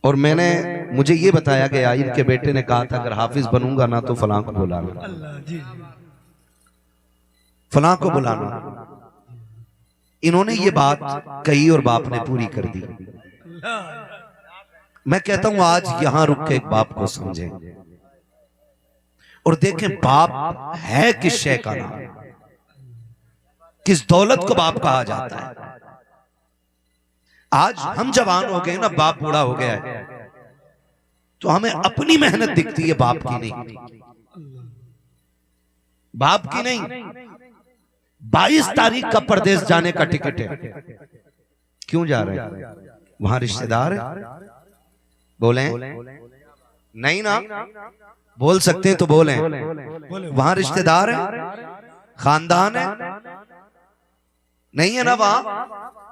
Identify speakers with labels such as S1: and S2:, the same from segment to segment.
S1: और मुझे ये बताया गया, इनके बेटे ने कहा था अगर हाफिज बनूंगा ना तो फलां को बुलाना, फलां को बुलाना। इन्होंने ये बात कही और बाप ने पूरी कर दी। मैं कहता हूं आज यहां रुक के एक बाप को समझें और देखें बाप है किस शय का नाम, किस दौलत को बाप कहा जाता है। आज हम जवान हो गए ना, बाप बूढ़ा हो गया है, तो हमें अपनी मेहनत दिखती है, बाप की नहीं, बाप की नहीं। 22 तारीख का परदेश जाने का टिकट है, क्यों जा रहे हैं? वहां रिश्तेदार है, बोले नहीं ना, बोल सकते हैं तो बोले, वहां रिश्तेदार है, खानदान है, नहीं है ना, वहां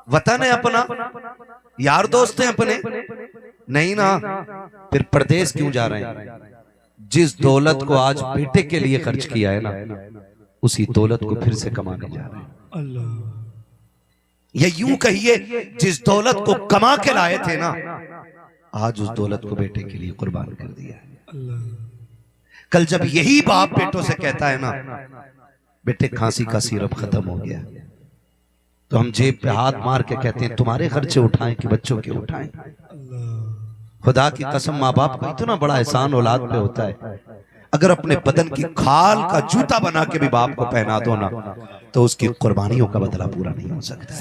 S1: वतन है अपना, यार दोस्त हैं अपने, नहीं ना, फिर परदेश क्यों जा रहे हैं? जिस दौलत को आज बेटे के लिए खर्च किया है ना, उसी दौलत को फिर से कमाने जा रहे हैं। या यूं कहिए जिस दौलत को कमा के लाए थे ना, आज उस दौलत को बेटे के लिए कुर्बान कर दिया है। कल जब यही बाप बेटों से कहता है ना, बेटे खांसी का सिरप खत्म हो गया, तो हम जेब पे हाथ मार के कहते हैं तुम्हारे खर्चे उठाएं कि बच्चों के उठाएं। खुदा की कसम, माँ बाप का इतना बड़ा एहसान औलाद पे होता है। अगर अपने बदन की खाल का जूता बना के भी बाप को पहना दो ना, तो उसकी कुर्बानियों का बदला पूरा नहीं हो सकता,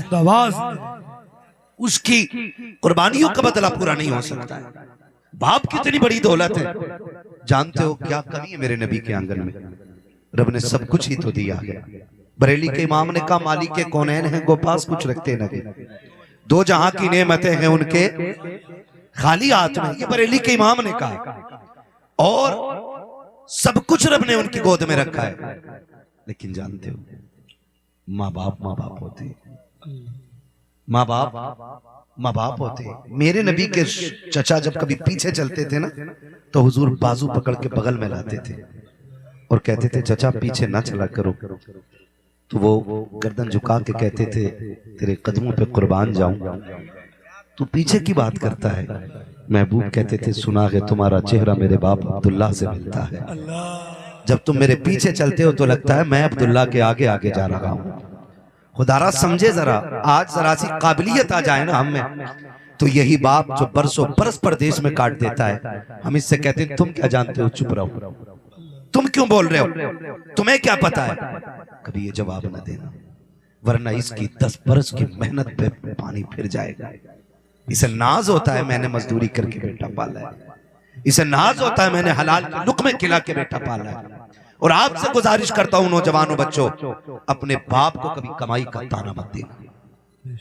S1: उसकी कुर्बानियों का बदला पूरा नहीं हो सकता है। बाप कितनी बड़ी दौलत है। जानते हो क्या कमी है मेरे नबी के आंगन में? रब ने सब कुछ ही तो दिया है। बरेली के इमाम ने कहा मालिक के कौनैन हैं गो पास कुछ रखते नगे, दो जहां की नेमतें हैं उनके खाली हाथ में, ये बरेली के इमाम ने कहा, और सब कुछ रब ने उनकी गोद में रखा है। लेकिन जानते हो माँ बाप होते, माँ बाप होते। मेरे नबी के चचा जब कभी पीछे चलते थे ना, तो हुजूर बाजू पकड़ के बगल में लाते थे और कहते थे चचा पीछे ना चला करो, तो वो गर्दन झुका के कहते थे तेरे कदमों पे कुर्बान जाऊं, तू पीछे की बात करता है। महबूब कहते थे सुना है तुम्हारा चेहरा मेरे बाप अब्दुल्ला से मिलता है, जब तुम मेरे पीछे चलते हो तो लगता है मैं अब्दुल्ला के आगे आगे जा रहा हूं। खुदारा समझे जरा, आज जरा सी काबिलियत आ जाए ना हम में, तो यही बाप जो बरसों बरस परदेश में काट देता है, हम इससे कहते हैं तुम क्या जानते हो, चुप रहो, तुम क्यों बोल रहे हो, तुम्हें क्या पता है। कभी ये जवाब न देना, वरना इसकी 10 बरस की मेहनत पे पानी फिर जाएगा। इसे नाज होता है मैंने मजदूरी करके बेटा पाला है, इसे नाज होता है मैंने हलाल के लुक़मे खिला के बेटा पाला है। और आपसे गुजारिश करता हूं नौजवानों बच्चों, अपने बाप को कभी कमाई का ताना मत देना,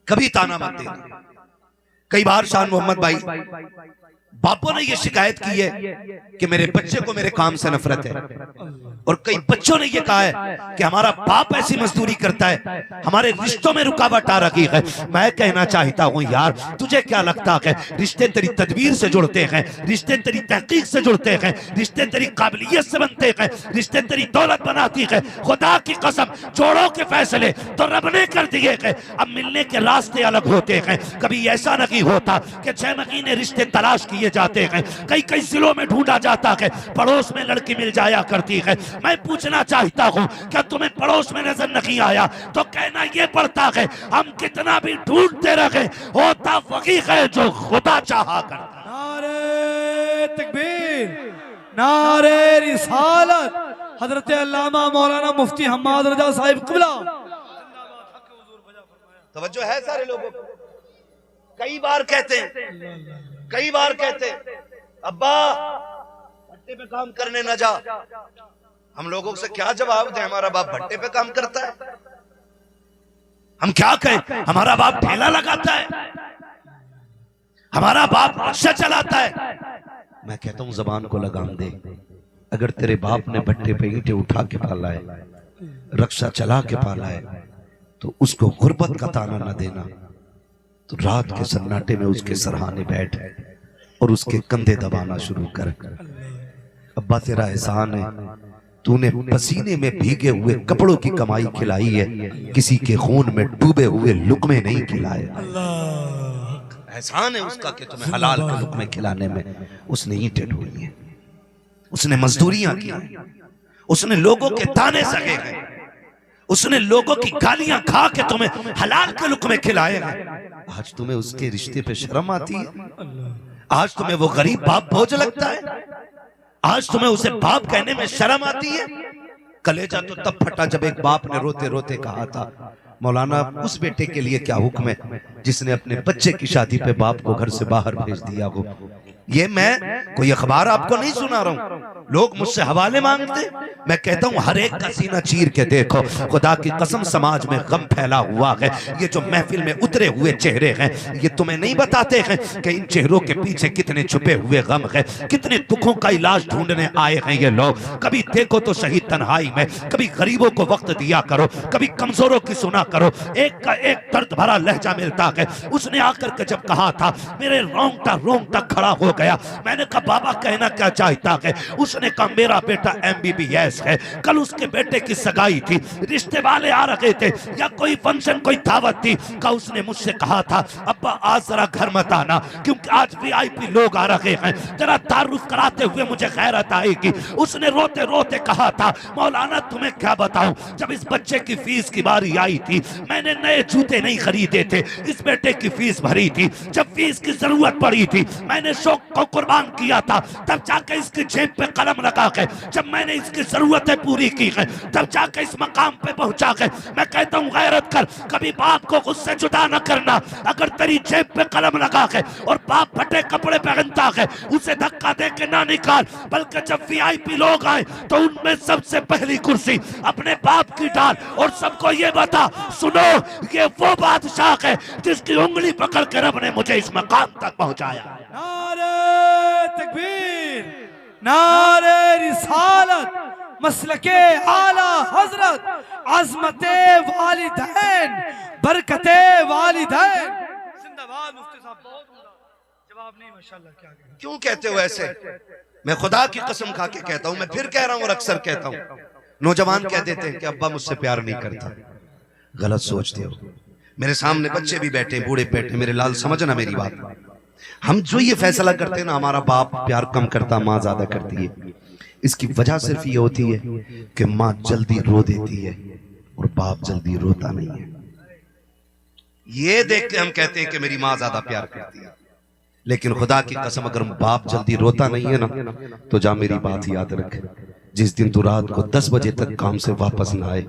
S1: कभी ताना मत देना। कई बार शान मोहम्मद भाई बापों ने यह शिकायत की है कि मेरे बच्चे को मेरे काम से नफरत है, और कई बच्चों ने यह कहा है कि हमारा बाप ऐसी मजदूरी करता है, हमारे रिश्तों में रुकावट आ रही है। मैं कहना चाहता हूं यार, तुझे क्या लगता है रिश्ते तेरी तदबीर से जुड़ते हैं, रिश्ते तेरी तहकीक से जुड़ते हैं, रिश्ते तेरी काबिलियत से बनते हैं, रिश्ते तेरी दौलत बनाती है। खुदा की कसम जोड़ों के फैसले तो रब ने कर दिए हैं, अब मिलने के रास्ते अलग होते हैं। कभी ऐसा नहीं होता कि 6 महीने रिश्ते तलाश किए जाते हैं, कई जिलों में ढूंढा जाता है, पड़ोस में लड़की मिल जाया करती है। मैं पूछना चाहता हूं क्या तुम्हें पड़ोस में नजर नहीं आया तो कहना यह पड़ता है हम कितना भी ढूंढते रहे, होता वही है जो खुदा चाहा करता।
S2: नारे तकबीर, नारे रिसालत, हजरत अल्लामा मौलाना मुफ्ती हम्माद रजा साहिब क़िबला।
S1: तवज्जो है सारे लोगों को। कई बार कहते हैं अब्बा भट्टे पे काम करने न जा। हम लोगों से क्या जवाब दें, हमारा बाप भट्टे पे काम करता है, हम क्या कहें, हमारा बाप ठेला लगाता है, हमारा बाप रिक्शा चलाता है। मैं कहता हूं जबान को लगाम दे, अगर तेरे बाप ने भट्टे पे ईंटें उठा के पाला है, रिक्शा चला के पाला है, तो उसको गुर्बत का ताना न देना, तो रात के सन्नाटे में उसके सरहाने बैठ और उसके कंधे दबाना शुरू कर। अब्बा तेरा एहसान है, तूने पसीने में भीगे हुए कपड़ों की कमाई खिलाई है, किसी के खून में डूबे हुए लुकमे नहीं खिलाए। एहसान है उसका कि तुम्हें हलाल के लुक़्मे खिलाने में उसने ईंटें ढोई हैं, उसने मजदूरियां की, उसने लोगों के ताने सहे हैं, उसने लोगों की गालियां खा के तुम्हें हलाल के लुक़्मे खिलाए हैं। आज तुम्हें उसके रिश्ते पे शर्म आती है? आज तुम्हें वो गरीब बाप बोझ लगता है? आज तुम्हें उसे बाप कहने में शर्म आती है? कलेजा तो तब फटा जब एक बाप ने रोते रोते कहा था, मौलाना उस बेटे के लिए क्या हुक्म है जिसने अपने बच्चे की शादी पे बाप को घर से बाहर भेज दिया हो। ये मैं कोई अखबार आपको नहीं सुना रहा हूं, लोग मुझसे हवाले मांगते, मैं कहता हूं हर एक का सीना चीर के देखो। खुदा की कसम समाज में गम फैला हुआ है। ये जो महफिल में उतरे हुए चेहरे हैं ये तुम्हें नहीं बताते हैं कि इन चेहरों के पीछे कितने छुपे हुए गम है, कितने दुखों का इलाज ढूंढने आए हैं ये लोग। कभी देखो तो सही तन्हाई में, कभी गरीबों को वक्त दिया करो, कभी कमजोरों की सुना करो। एक का एक दर्द भरा लहजा मिलता है। उसने आकर के जब कहा था मेरे रोंगटा खड़ा हो गया। मैंने कहा बाबा कहना क्या चाहता है? उसने कहा मेरा बेटा MBBS है। कल उसके बेटे की सगाई थी, रिश्ते वाले आ रहे थे या कोई फंक्शन कोई दावत थी। का उसने मुझसे कहा था अब्बा आज जरा घर मत आना क्योंकि आज VIP लोग आ रहे हैं, जरा तारुफ कराते हुए मुझे गैरत आएगी। उसने रोते रोते कहा था मौलाना तुम्हें क्या बताऊं, जब इस बच्चे की फीस की बारी आई थी मैंने नए जूते नहीं खरीदे थे, इस बेटे की फीस भरी थी। जब फीस की जरूरत पड़ी थी मैंने शौक को कुर्बान किया था, तब जाकर इसकी जेब पे कलम लगा के जब मैंने इसकी जरूरतें पूरी की है तब जाकर इस मकाम पे पहुंचा के मैं कहता हूं गैरत कर, कभी बाप को गुस्से जुदा न करना। अगर तेरी जेब पे कलम लगा के और बाप फटे कपड़े पहनता है उसे धक्का दे के ना निकाल, बल्कि जब VIP लोग आए तो उनमें सबसे पहली कुर्सी अपने बाप की डाल और सबको ये बता सुनो ये वो बादशाह है जिसकी उंगली पकड़ के रब ने मुझे इस मकाम तक पहुंचाया।
S2: नारे तकबीर, नारे रिसालत, मसलके आला हजरत, अजमते वालिदैन, बरकते वालिदैन। जिंदाबाद मुफ्ती साहब, बहुत जवाब नहीं माशाल्लाह। क्या कहें?
S1: क्यों कहते हो ऐसे? मैं खुदा की कसम खा के कहता हूं, मैं फिर कह रहा हूं और अक्सर कहता हूं, नौजवान कह देते हैं कि अब्बा मुझसे प्यार नहीं करता। गलत सोचते हो। मेरे सामने बच्चे भी बैठे, बूढ़े बैठे, मेरे लाल समझना मेरी बात। हम जो ये फैसला करते हैं ना हमारा बाप प्यार कम करता माँ ज्यादा करती है, इसकी वजह सिर्फ ये होती है कि माँ जल्दी रो देती है और बाप जल्दी रोता नहीं है। ये देख के हम कहते हैं कि मेरी माँ ज्यादा प्यार करती है, लेकिन खुदा की कसम अगर बाप जल्दी रोता नहीं है ना तो जा मेरी बात याद रख, जिस दिन तू रात को 10 बजे तक काम से वापस ना आए,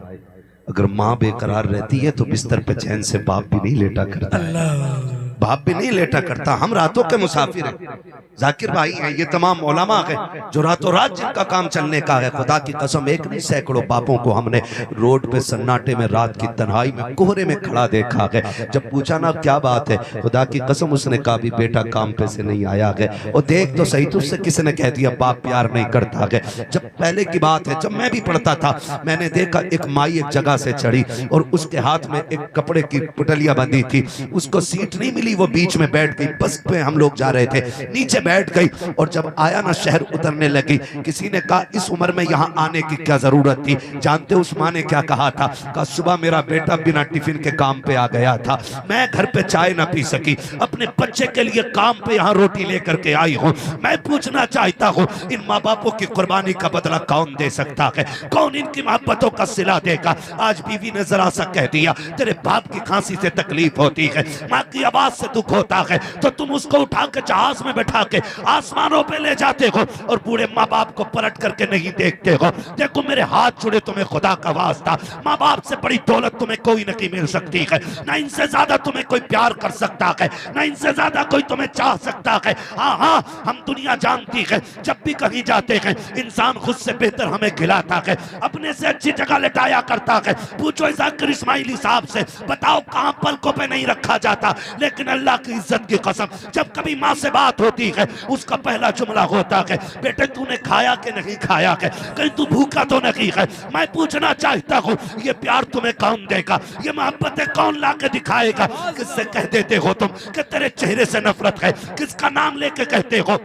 S1: अगर माँ बेकरार रहती है तो बिस्तर पे चैन से बाप भी नहीं लेटा करता है, बाप भी नहीं लेटा करता। हम रातों के मुसाफिर हैं, जाकिर भाई हैं, ये तमाम उलमा हैं जो रातों रात जिनका काम चलने का है। खुदा की कसम एक नहीं सैकड़ों बापों को हमने रोड पे सन्नाटे में रात की तन्हाई में कोहरे में खड़ा देखा है। जब पूछा ना क्या बात है, खुदा की कसम उसने कहा भी बेटा काम पे से नहीं आया है। और देख तो सही, तुझसे किसने कह दिया बाप प्यार नहीं करता है? जब पहले की बात है, जब मैं भी पढ़ता था मैंने देखा एक माई एक जगह से चढ़ी और उसके हाथ में एक कपड़े की पुटलिया बंधी थी, उसको सीट नहीं मिली, वो बीच में बैठ गई। बस पे हम लोग जा रहे थे, नीचे बैठ गई और जब आया ना शहर उतरने लगी। किसी ने कहा इस उम्र में यहाँ आने की क्या जरूरत थी? जानते उस माँ ने क्या कहा था? कहा सुबह मेरा बेटा बिना टिफिन के काम पे आ गया था, मैं घर पे चाय ना पी सकी, अपने बच्चे के लिए काम पे यहाँ रोटी लेकर के आई हूँ। मैं पूछना चाहता हूँ इन माँ बापों की कुर्बानी का बदला कौन दे सकता है? कौन इनकी मोहब्बतों का सिला देगा? आज बीवी ने जरा सा कह दिया तेरे बाप की खांसी से तकलीफ होती है, माँ की आवाज से दुख होता है, तो तुम उसको उठा के जहाज में बैठा के आसमानों पे ले जाते हो और बूढ़े माँ बाप को पलट करके नहीं देखते हो। देखो मेरे हाथ जुड़े तुम्हें खुदा का वास्ता, माँ बाप से बड़ी दौलत तुम्हें कोई नहीं मिल सकती है, ना इनसे ज्यादा तुम्हें कोई प्यार कर सकता है, ना इनसे ज्यादा कोई तुम्हें चाह सकता है। हाँ हाँ, हम दुनिया जानती है जब भी कहीं जाते हैं इंसान खुद से बेहतर हमें खिलाता है, अपने से अच्छी जगह लेटाया करता है। पूछो जाकिर इस्माइली साहब से, बताओ कहां पलकों पे नहीं रखा जाता। लेकिन अल्लाह की इज्जत की कसम जब कभी माँ से बात होती है उसका पहला जुमला होता है बेटे तूने खाया कि नहीं खाया है, कहीं तू भूखा तो नहीं है? मैं पूछना चाहता हूँ ये प्यार तुम्हें कौन देगा? ये मोहब्बतें कौन ला के दिखाएगा? किससे कह देते हो तुम कि तेरे चेहरे से नफरत है? किसका नाम लेके कहते हो?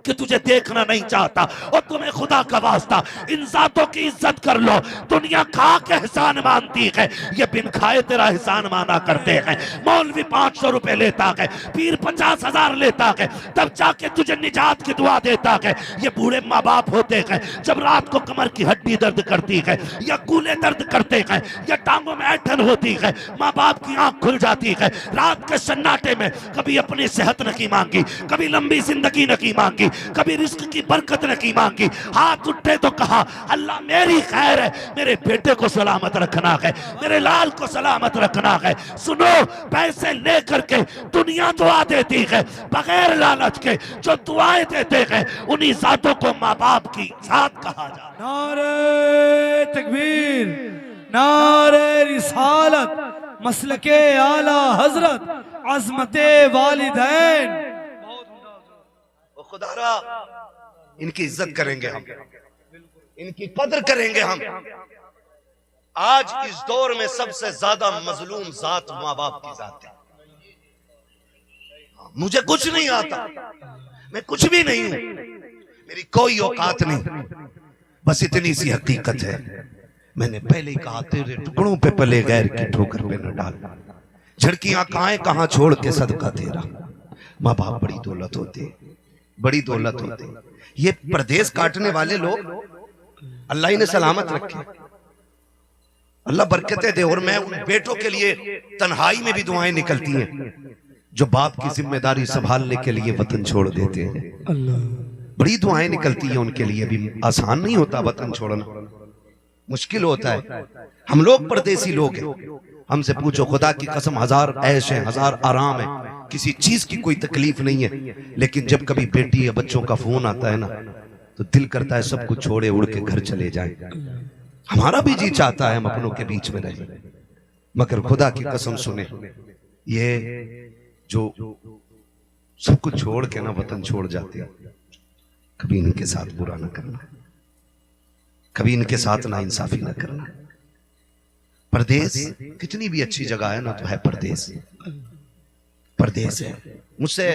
S1: कि तुझे देखना नहीं चाहता। और तुम्हें खुदा का वास्ता इन जातों की इज्जत कर लो। दुनिया खा के एहसान मानती है, ये बिन खाए तेरा एहसान माना करते हैं। मौलवी 500 रुपए लेता है, पीर 50,000 लेता है, तब जाके तुझे निजात की दुआ देता है। ये बूढ़े माँ बाप होते हैं, जब रात को कमर की हड्डी दर्द करती है या कूले दर्द करते हैं या टांगों में ऐंठन होती है, माँ बाप की आंख खुल जाती है। रात के सन्नाटे में कभी अपनी सेहत नहीं मांगी, कभी लंबी जिंदगी नहीं मांगी, कभी रिस्क की बरकत नहीं मांगी। हाथ उठे तो कहा अल्लाह मेरी खैर है, मेरे बेटे को सलामत रखना है, मेरे लाल को सलामत रखना है। सुनो, पैसे लेकर के दुनिया दुआ देती है, बगैर लालच के जो दुआएं देते हैं उन्हीं जातों को माँ बाप की जात कहा जाता है।
S2: नारे तकबीर, नारे रिसालत, मसलके आला हजरत, अजमते वालिदैन।
S1: खुदारा इनकी इज्जत करेंगे हम, इनकी कदर करेंगे हम। आज इस दौर में सबसे ज्यादा मजलूम जात माँ बाप की जात है। मुझे कुछ नहीं आता, मैं कुछ भी नहीं हूं, मेरी कोई औकात नहीं, बस इतनी सी हकीकत है। मैंने पहले ही कहा तेरे टुकड़ों पे पले गैर की ठोकर पे न डाल। झड़कियां कहां छोड़ के सदका तेरा। माँ बाप बड़ी दौलत होते, बड़ी दौलत होते। ये प्रदेश काटने वाले लोग अल्लाह इन्हें सलामत रखे, अल्लाह बरकतें दे। और मैं उन बेटों के लिए तन्हाई में भी दुआएं निकलती हैं जो बाप की जिम्मेदारी संभालने के लिए वतन छोड़ देते हैं। बड़ी दुआएं निकलती हैं उनके लिए भी। आसान नहीं होता वतन छोड़ना, मुश्किल होता है। हम लोग परदेसी लोग हैं, हमसे पूछो खुदा की कसम हजार ऐश है, हजार आराम है, किसी चीज की कोई तकलीफ नहीं है। लेकिन जब कभी बेटी या बच्चों का फोन आता है ना, तो दिल करता है सब कुछ छोड़े उड़ के घर चले जाए। हमारा भी जी चाहता है हम अपनों के बीच में रहे, मगर खुदा की कसम सुने, ये जो सब कुछ छोड़ के ना वतन छोड़ जाते हैं, कभी इनके साथ बुरा ना करना, कभी इनके साथ ना इंसाफी ना करना। परदेश कितनी भी अच्छी जगह है ना, तो है परदेश, परदेश है। मुझसे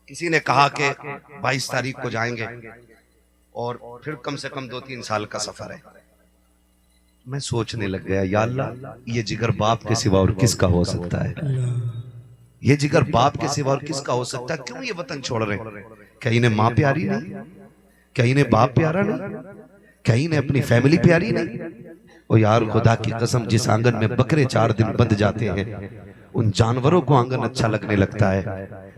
S1: किसी ने कहा कि 22 तारीख को जाएंगे और फिर कम से कम 2-3 साल का सफर है। मैं सोचने लग गया, या अल्लाह, ये जिगर बाप के सिवा और किसका हो सकता है? ये जिगर बाप के सिवा और किसका हो सकता है? क्यों ये वतन छोड़ रहे हैं? क्या इन्हें माँ प्यारी नहीं? क्या इन्हें बाप प्यारा नहीं? क्या इन्हें अपनी फैमिली प्यारी नहीं? ओ यार, खुदा की कसम, जिस आंगन में बकरे 4 दिन बंध जाते हैं, उन जानवरों को आंगन अच्छा लगने लगता है,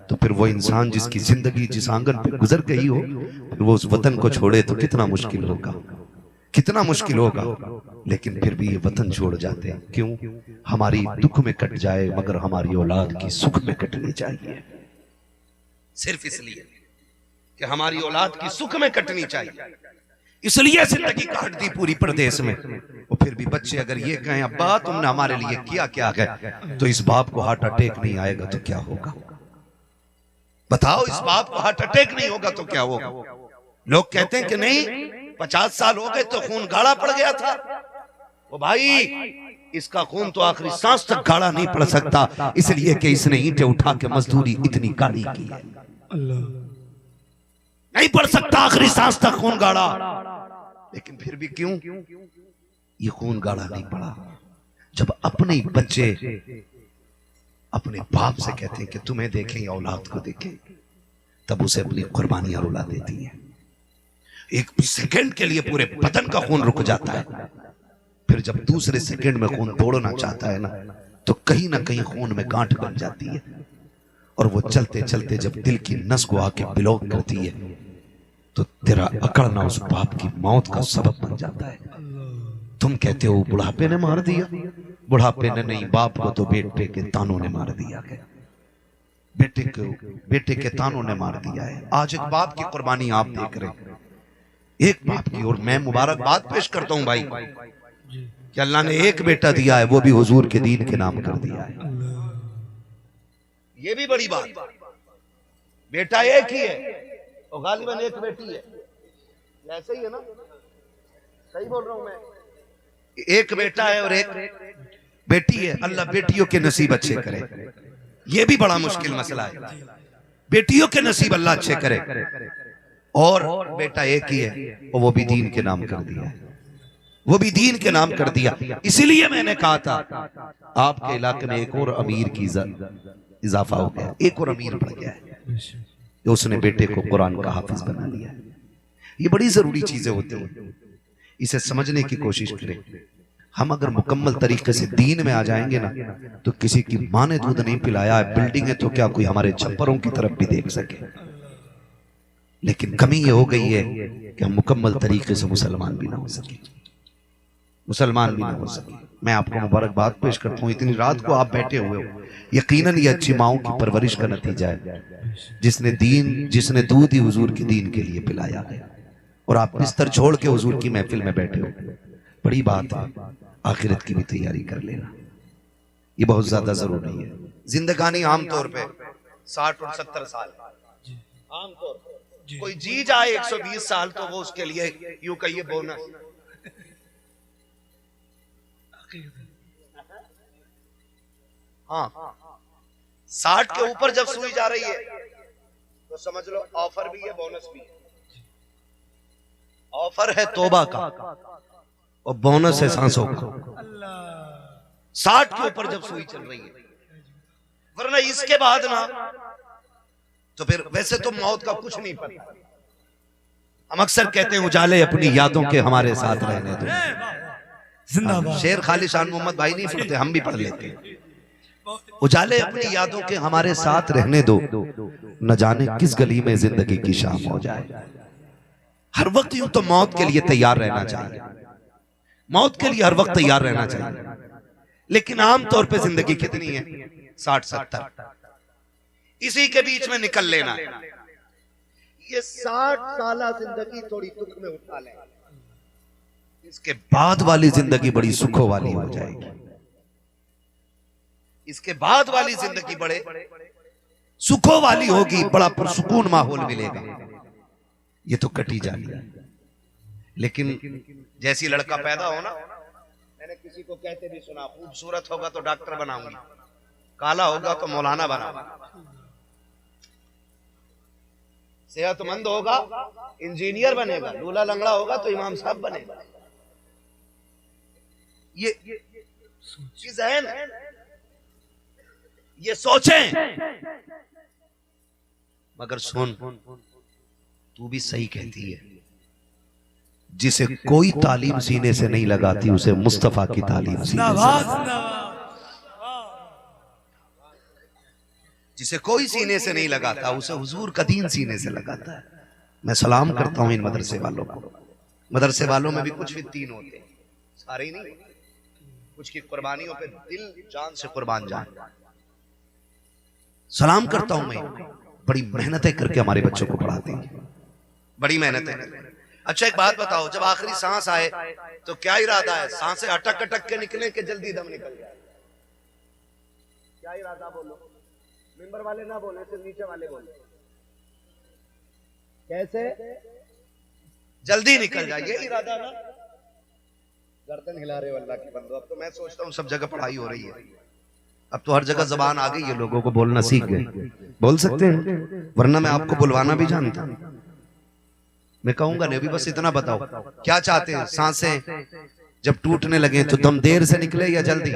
S1: तो फिर वो इंसान जिसकी जिंदगी जिस आंगन पे गुजर गई हो, फिर वो उस वतन को छोड़े तो कितना मुश्किल होगा, कितना मुश्किल होगा। लेकिन फिर भी ये वतन छोड़ जाते हैं। क्यों? हमारी दुख में कट जाए, मगर हमारी औलाद की सुख में कटनी चाहिए। सिर्फ इसलिए कि हमारी औलाद की सुख में कटनी चाहिए, इसलिए जिंदगी काट दी पूरी प्रदेश में। और फिर भी बच्चे अगर ये कहें अब्बा तुमने हमारे लिए किया क्या है, तो इस बाप को हार्ट अटैक नहीं आएगा तो क्या होगा? बताओ, इस बाप को हार्ट अटैक नहीं होगा तो क्या होगा? लोग कहते हैं कि नहीं, 50 साल हो गए तो खून गाढ़ा पड़ गया था। वो भाई, इसका खून तो आखिरी सांस तक गाढ़ा नहीं पड़ सकता, इसलिए कि इसने ईंटें उठा के मजदूरी इतनी गाढ़ी की है। नहीं पड़ सकता आखिरी सांस तक खून गाढ़ा। लेकिन फिर भी क्यों ये खून गाढ़ा नहीं पड़ा? जब अपने ही बच्चे अपने बाप से कहते हैं कि तुम्हें देखें या औलाद को देखें, तब उसे अपनी कुर्बानियां रुला देती हैं। एक सेकंड के लिए पूरे बदन का खून रुक जाता है। फिर जब दूसरे सेकंड में खून तोड़ना चाहता है ना, तो कहीं ना कहीं खून में गांठ बन जाती है, और वो चलते चलते जब दिल की नस को आके ब्लॉक करती है, तो तेरा अकड़ना उस बाप की मौत का सबब बन जाता है। तुम कहते हो बुढ़ापे ने मार दिया, बुढ़ापे ने नहीं, बाप को तो बेटे के तानों ने मार दिया है। बेटे के तानों ने मार दिया है। आज एक बाप की कुर्बानी आप देख रहे हैं, एक बाप की। और मैं मुबारकबाद पेश करता हूं भाई कि अल्लाह ने एक बेटा दिया है, वो भी हुजूर के दीन के नाम कर दिया है। ये भी बड़ी बात। बेटा एक ही है और गालिबन एक बेटी है, ऐसे ही है ना? सही बोल रहा हूं मैं? एक बेटा है और एक बेटी है। अल्लाह बेटियों के नसीब अच्छे करे। ये भी बड़ा मुश्किल मसला है, बेटियों के नसीब अल्लाह अच्छे करे। और बेटा एक ही है और वो भी दीन के नाम कर दिया, वो भी दीन के नाम कर दिया। इसीलिए मैंने कहा था आपके इलाके में एक और अमीर की इजाफा हो गया, एक और अमीर बढ़ गया है, उसने बेटे को कुरान का हाफिज बना लिया। ये बड़ी जरूरी चीजें होती हैं, इसे समझने की कोशिश करें। हम अगर मुकम्मल तरीके से दीन में आ जाएंगे ना, तो किसी की माँ ने दूध नहीं पिलाया है, बिल्डिंग है तो क्या कोई हमारे छप्परों की तरफ भी देख सके। लेकिन कमी ये हो गई है कि हम मुकम्मल तरीके से मुसलमान भी ना हो सके, मुसलमान भी ना हो सके। मैं आपको मुबारकबाद पेश करता हूँ, इतनी रात को आप बैठे हुए हो, यकीनन ये अच्छी माओं की परवरिश का नतीजा है, जिसने दूध ही हुजूर के दीन के लिए पिलाया है। और आप बिस्तर छोड़ के हुजूर की महफिल में बैठे हो, बड़ी बात है। आखिरत की भी तैयारी कर लेना, ये बहुत ज्यादा जरूरी है। जिंदगानी आमतौर पे 60 और 70 साल आमतौर पे, कोई जी जाए 120 साल तो वो उसके लिए यूं कहिए बोनस। हाँ, 60 के ऊपर जब सुई जा रही है तो समझ लो ऑफर भी है, बोनस भी है। ऑफर है तौबा का और बोनस है सांसों का। 60 के ऊपर जब सुई चल रही है, वरना इसके बाद ना तो फिर वैसे तो मौत का कुछ नहीं पता। हम अक्सर कहते हैं उजाले अपनी यादों के हमारे साथ रहने दो, जिंदाबाद। शेर खाली शान मोहम्मद भाई नहीं पढ़ते, हम भी पढ़ लेते हैं। उजाले अपनी यादों के हमारे साथ रहने दो, न जाने किस गली में जिंदगी की शाम हो जाए। हर वक्त यूं तो मौत के लिए तैयार रहना चाहिए, मौत के लिए हर वक्त तैयार रहना चाहिए, लेकिन आमतौर पे जिंदगी कितनी है? 60-70, इसी के बीच में निकल लेना। ये 60 साल जिंदगी थोड़ी दुख में उठा ले, इसके बाद वाली जिंदगी बड़ी सुखों वाली हो जाएगी। इसके बाद वाली जिंदगी बड़े सुखों वाली होगी, बड़ा पुरसुकून माहौल मिलेगा। ये तो कटी जानी है। लेकिन जैसी लड़का पैदा हो ना, मैंने किसी को कहते भी सुना, खूबसूरत होगा तो डॉक्टर बनाऊंगी, काला होगा तो मौलाना बनाऊंगी, सेहतमंद होगा इंजीनियर बनेगा, लूला लंगड़ा होगा तो इमाम साहब बनेगा। ये ज़हन है, ये सोचें। मगर सुन, तू भी सही कहती है, जिसे कोई तालीम सीने से नहीं लगाती उसे मुस्तफा की तालीम सीने से, जिसे कोई सीने से नहीं लगाता उसे हुजूर का दीन सीने से लगाता है। मैं सलाम करता हूं इन मदरसे वालों को। मदरसे वालों में भी कुछ फित्तीन होते हैं, सारे ही नहीं, कुछ की कुर्बानियों पे दिल जान से कुर्बान जान। सलाम करता हूं मैं, बड़ी मेहनतें करके हमारे बच्चों को पढ़ाते हैं, बड़ी मेहनतें। अच्छा एक बात बताओ, जब आखिरी सांस आए तो क्या इरादा है? सांसें अटक अटक के निकले कि जल्दी दम निकल जाए? क्या इरादा? बोलो, मेंबर वाले ना बोले, सिर्फ नीचे वाले बोले। कैसे? जल्दी निकल जाए, ये इरादा ना? गर्दन हिला रहे हो अल्लाह के बंदो। अब तो मैं सोचता हूँ सब जगह पढ़ाई हो रही है, अब तो हर जगह जबान आ गई है, लोगों को बोलना सीख गए, बोल सकते हैं, वरना मैं आपको बुलवाना भी जानता। मैं कहूंगा नहीं, अभी बस इतना बताओ क्या चाहते हैं? सांसें जब टूटने लगे तो दम देर से निकले या जल्दी?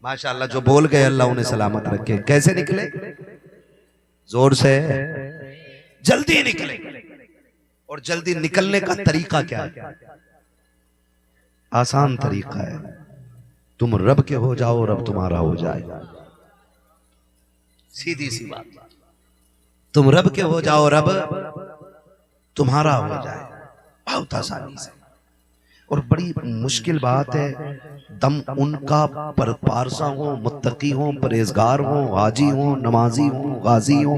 S1: माशाअल्लाह, जो बोल गए अल्लाह उन्हें सलामत रखे। कैसे निकले? जोर से, जल्दी निकले। और जल्दी निकलने का तरीका क्या है? आसान तरीका है, तुम रब के हो जाओ, रब तुम्हारा हो जाए। सीधी सी बात, तुम रब के हो जाओ, रब तुम्हारा हो जाए, बहुत आसानी से। और बड़ी मुश्किल बात है, दम उनका पारसा हो, मुत्तकी हो, परहेजगार हो, हाजी हो, नमाजी हो, गाजी हो,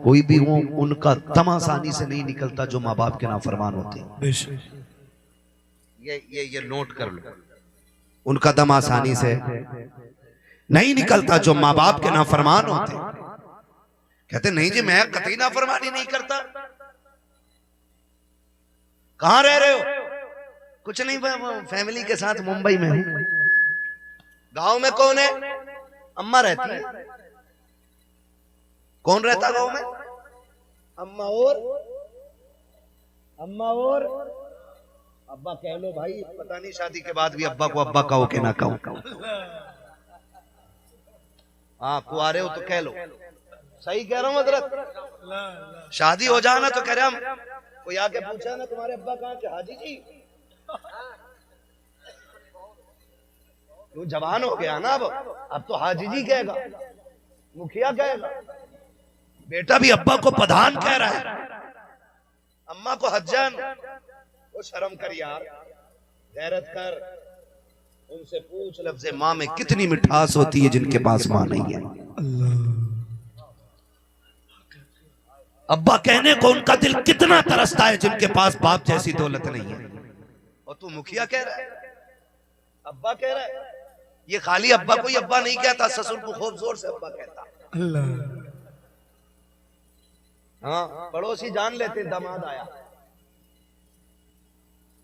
S1: कोई भी हो, उनका दम आसानी से नहीं निकलता जो माँ बाप के नाफरमान होते हैं। ये नोट कर लो, उनका दम आसानी से नहीं निकलता जो माँ बाप के नाफरमान होते हैं। कहते नहीं जी मैं कतई नाफरमानी नहीं करता। कहां रह रहे हो? कुछ नहीं, फैमिली के साथ मुंबई में हूं। गांव में कौन है? अम्मा रहती है। कौन रहता गांव में? अम्मा और अम्मा और अब्बा कह लो भाई, पता नहीं शादी के बाद भी अब्बा को अब्बा कहो कि ना कहो। हाँ कुआरे हो तो कह लो, सही कह रहा हूँ हजरत। शादी हो जाना तो कह रहे हम, कोई आके पूछा ना तुम्हारे अब्बा कहाँ के, हाजी जी। तू जवान हो गया ना, अब तो हाजी जी कहेगा, मुखिया कहेगा। बेटा भी अब्बा को प्रधान कह रहा है, अम्मा को हज्जन। वो शर्म कर यार, गैरत कर, उनसे पूछ लफ्ज़े माँ में कितनी मिठास होती है जिनके पास माँ नहीं है। अब्बा कहने को उनका दिल कितना तरसता है जिनके पास बाप जैसी दौलत नहीं है। और तू मुखिया कह रहा है, अब्बा कह रहा है। ये खाली अब्बा को ही अब्बा नहीं कहता, ससुर को खूब जोर से अब्बा कहता। हाँ पड़ोसी जान लेते दामाद आया,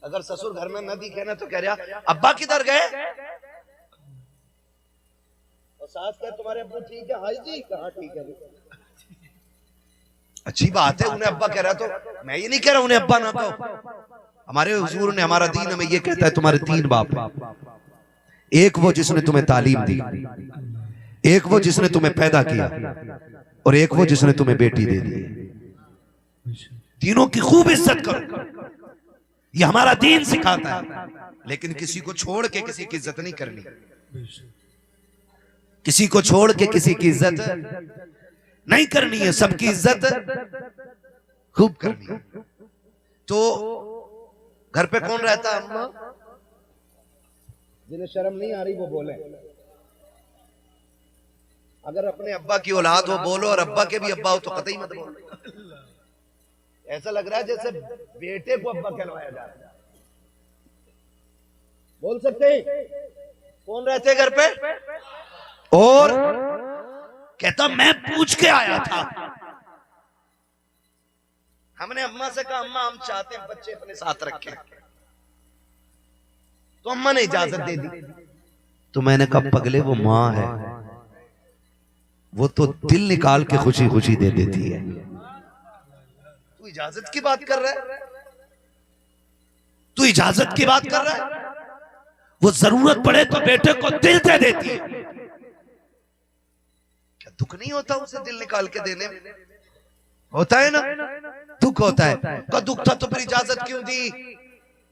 S1: अगर ससुर घर में न दिखे ना तो कह रहा अब्बा किधर गए, और सास कहे तुम्हारे अब्बा ठीक है, हाई जी कहाँ ठीक है। अच्छी बात है, उन्हें अब्बा कह रहा, तो मैं ये नहीं कह रहा उन्हें अब्बा ना कहो। हमारे हुजूर ने, हमारा दीन हमें ये कहता है तुम्हारे तीन बाप हैं, एक वो जिसने तुम्हें तालीम दी, एक वो जिसने तुम्हें पैदा किया, और एक वो जिसने तुम्हें बेटी दे दी। तीनों की खूब इज्जत करो, ये हमारा दीन सिखाता है। लेकिन किसी को छोड़ के किसी की इज्जत नहीं करनी, किसी को छोड़ के किसी की इज्जत नहीं करनी है, सबकी इज्जत खूब करनी है। तो घर पे कौन रहता है? अम्मा। जिन्हें शर्म नहीं आ रही वो बोले, अगर अपने अब्बा की औलाद हो बोलो, और अब्बा के भी अब्बा हो तो कतई मत बोलो। ऐसा लग रहा है जैसे बेटे को अब्बा कहलवाया जा रहा है। बोल सकते कौन रहते घर पे? और कहता मैं पूछ के आया था, हमने अम्मा से कहा अम्मा हम चाहते हैं बच्चे अपने साथ रखें, तो अम्मा ने इजाजत दे दी। तो मैंने कहा पगले वो माँ है, वो तो दिल निकाल के खुशी खुशी दे देती है, तू इजाजत की बात कर रहा है, तू इजाजत की बात कर रहा है। वो जरूरत पड़े तो बेटे को दिल दे देती है, क्या दुख नहीं होता उसे दिल निकाल के देने में? होता है ना, दुख होता है। तो दुख था तो फिर इजाजत क्यों दी?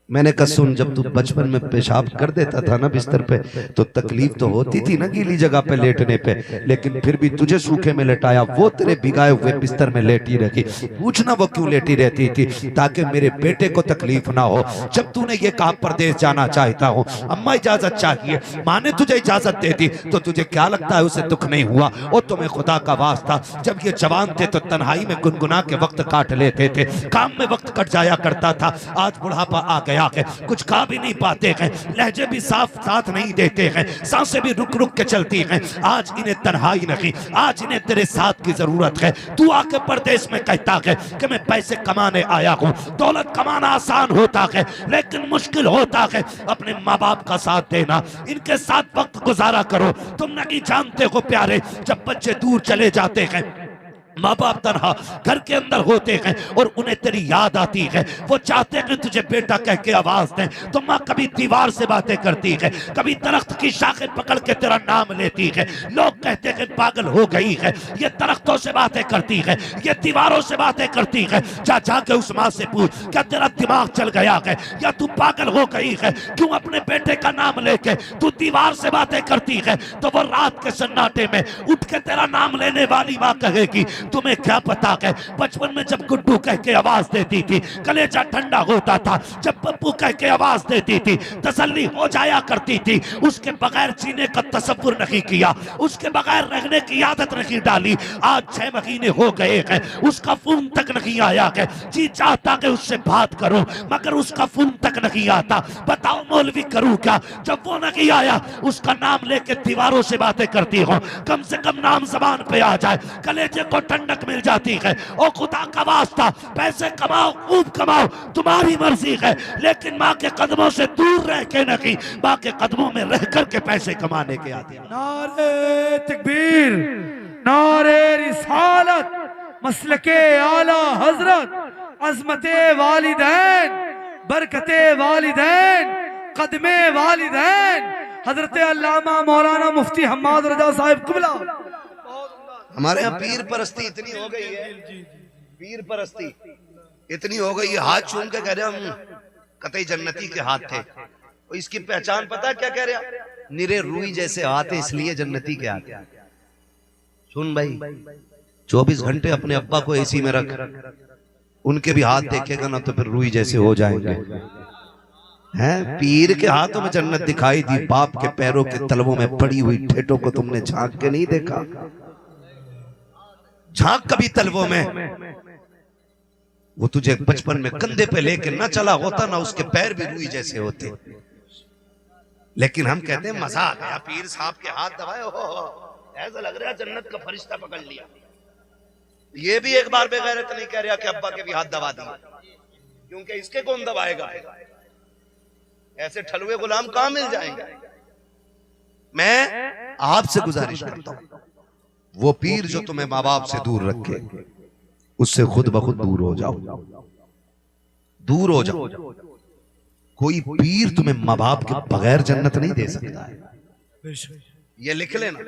S1: मैंने कहा सुन, जब तू बचपन में पेशाब कर देता था ना बिस्तर पे, तो तकलीफ तो होती थी ना गीली जगह पे लेटने पे, लेकिन फिर भी तुझे सूखे में लेटाया, वो तेरे भिगाए हुए बिस्तर में लेटी रखी। पूछना वो क्यों लेटी रहती थी? ताकि मेरे बेटे को तकलीफ ना हो। जब तूने ये कहा परदेश जाना चाहता हूँ, अम्मा इजाजत चाहिए, माँ ने तुझे इजाजत दे दी, तो तुझे क्या लगता है उसे दुख नहीं हुआ? और तुम्हें खुदा का वास्ता, जब ये जवान थे तो तन्हाई में गुनगुना के वक्त काट लेते थे, काम में वक्त कट जाया करता था। आज बुढ़ापा आ गया, कुछ खा भी नहीं पाते हैं, लहजे भी साफ साथ नहीं देते हैं, सांसें भी रुक रुक के चलती हैं। आज इन्हें तन्हाई नहीं, आज इन्हें तेरे साथ की जरूरत है। तू आके परदेश में कहता है कि मैं पैसे कमाने आया हूँ। दौलत कमाना आसान होता है, लेकिन मुश्किल होता है अपने माँ बाप का साथ देना। इनके साथ वक्त गुजारा करो। तुम नहीं जानते हो प्यारे, जब बच्चे दूर चले जाते हैं, माँ बाप तन्हा घर के अंदर होते हैं और उन्हें तेरी याद आती है, वो चाहते हैं तुझे बेटा कह के आवाज दें, तो माँ कभी दीवार से बातें करती है, कभी दरख्त की शाखें पकड़ के तेरा नाम लेती है। लोग कहते हैं पागल हो गई है, ये दरख्तों से बातें करती है, ये दीवारों से बातें करती है। जा जाके उस माँ से पूछ, क्या तेरा दिमाग चल गया है या तू पागल हो गई है? क्यों अपने बेटे का नाम लेके तू दीवार से बातें करती है? तो वो रात के सन्नाटे में उठ के तेरा नाम लेने वाली माँ कहेगी, तुम्हें क्या पता है बचपन में जब गुड्डू कह के आवाज देती थी कलेजा ठंडा होता था, जब पप्पू कह के आवाज देती थी तसल्ली हो जाया करती थी। उसके बगैर जीने का तसव्वुर नहीं किया, उसके बगैर रहने की आदत नहीं डाली। आज 6 महीने हो गए हैं, उसका फोन तक नहीं आया है। जी चाहता कि उससे बात करो, मगर उसका फोन तक नहीं आता। बताओ मौलवी करूं क्या? जब वो नहीं आया, उसका नाम लेके दीवारों से बातें करती हो। कम से कम नाम जबान पे आ जाए, कलेजे को ठंडक मिल जाती है। और खुदा का वास्ता पैसे कमाओ, खूब कमाओ, तुम्हारी मर्जी है, लेकिन माँ के कदमों से दूर रह के नहीं, माँ के कदमों में रह कर के पैसे कमाने के आते।
S2: नारे तकबीर, नारे रिसालत, मसलके आला हजरत अजमते वालिदैन, बरकते वालिदैन, कदमे वालिदैन, हजरत अल्लामा मौलाना मुफ्ती हम्माद रजा साहिब कुबला।
S1: हमारे यहाँ पीर परस्ती इतनी हो गई है, पीर परस्ती इतनी हो गई है, हाथ चूम के कह रहे हम कतई जन्नती के हाथ थे। तो इसकी पहचान पता क्या कह रहे? निरे रुई जैसे हाथ है इसलिए जन्नती के हाथ। सुन भाई, 24 घंटे अपने अब्बा को एसी में रख, उनके भी हाथ देखेगा ना तो फिर रुई जैसे हो जाएंगे। हैं? पीर के हाथों में जन्नत दिखाई दी, बाप के पैरों के तलवों में पड़ी हुई ठेठों को तुमने झांक के नहीं देखा? झांक कभी तलवों में। वो तुझे बचपन में कंधे पे लेके ना चला होता ना उसके पैर भी रुई जैसे होते। लेकिन हम कहते हैं मजा आ गया, पीर साहब के हाथ दबाए, हो ऐसा लग रहा है जन्नत का फरिश्ता पकड़ लिया। ये भी एक बार बेगैरत नहीं कह रहा कि अब्बा के भी हाथ दबा दिए, क्योंकि इसके कौन दबाएगा? ऐसे ठलुए गुलाम कहां मिल जाएंगे? मैं आपसे गुजारिश करता हूं, वो पीर जो तुम्हें माँ बाप से दूर रखे उससे खुद ब खुद दूर हो जाओ, दूर हो जाओ। कोई पीर तुम्हें माँ बाप के बगैर जन्नत नहीं दे सकता है, ये लिख लेना।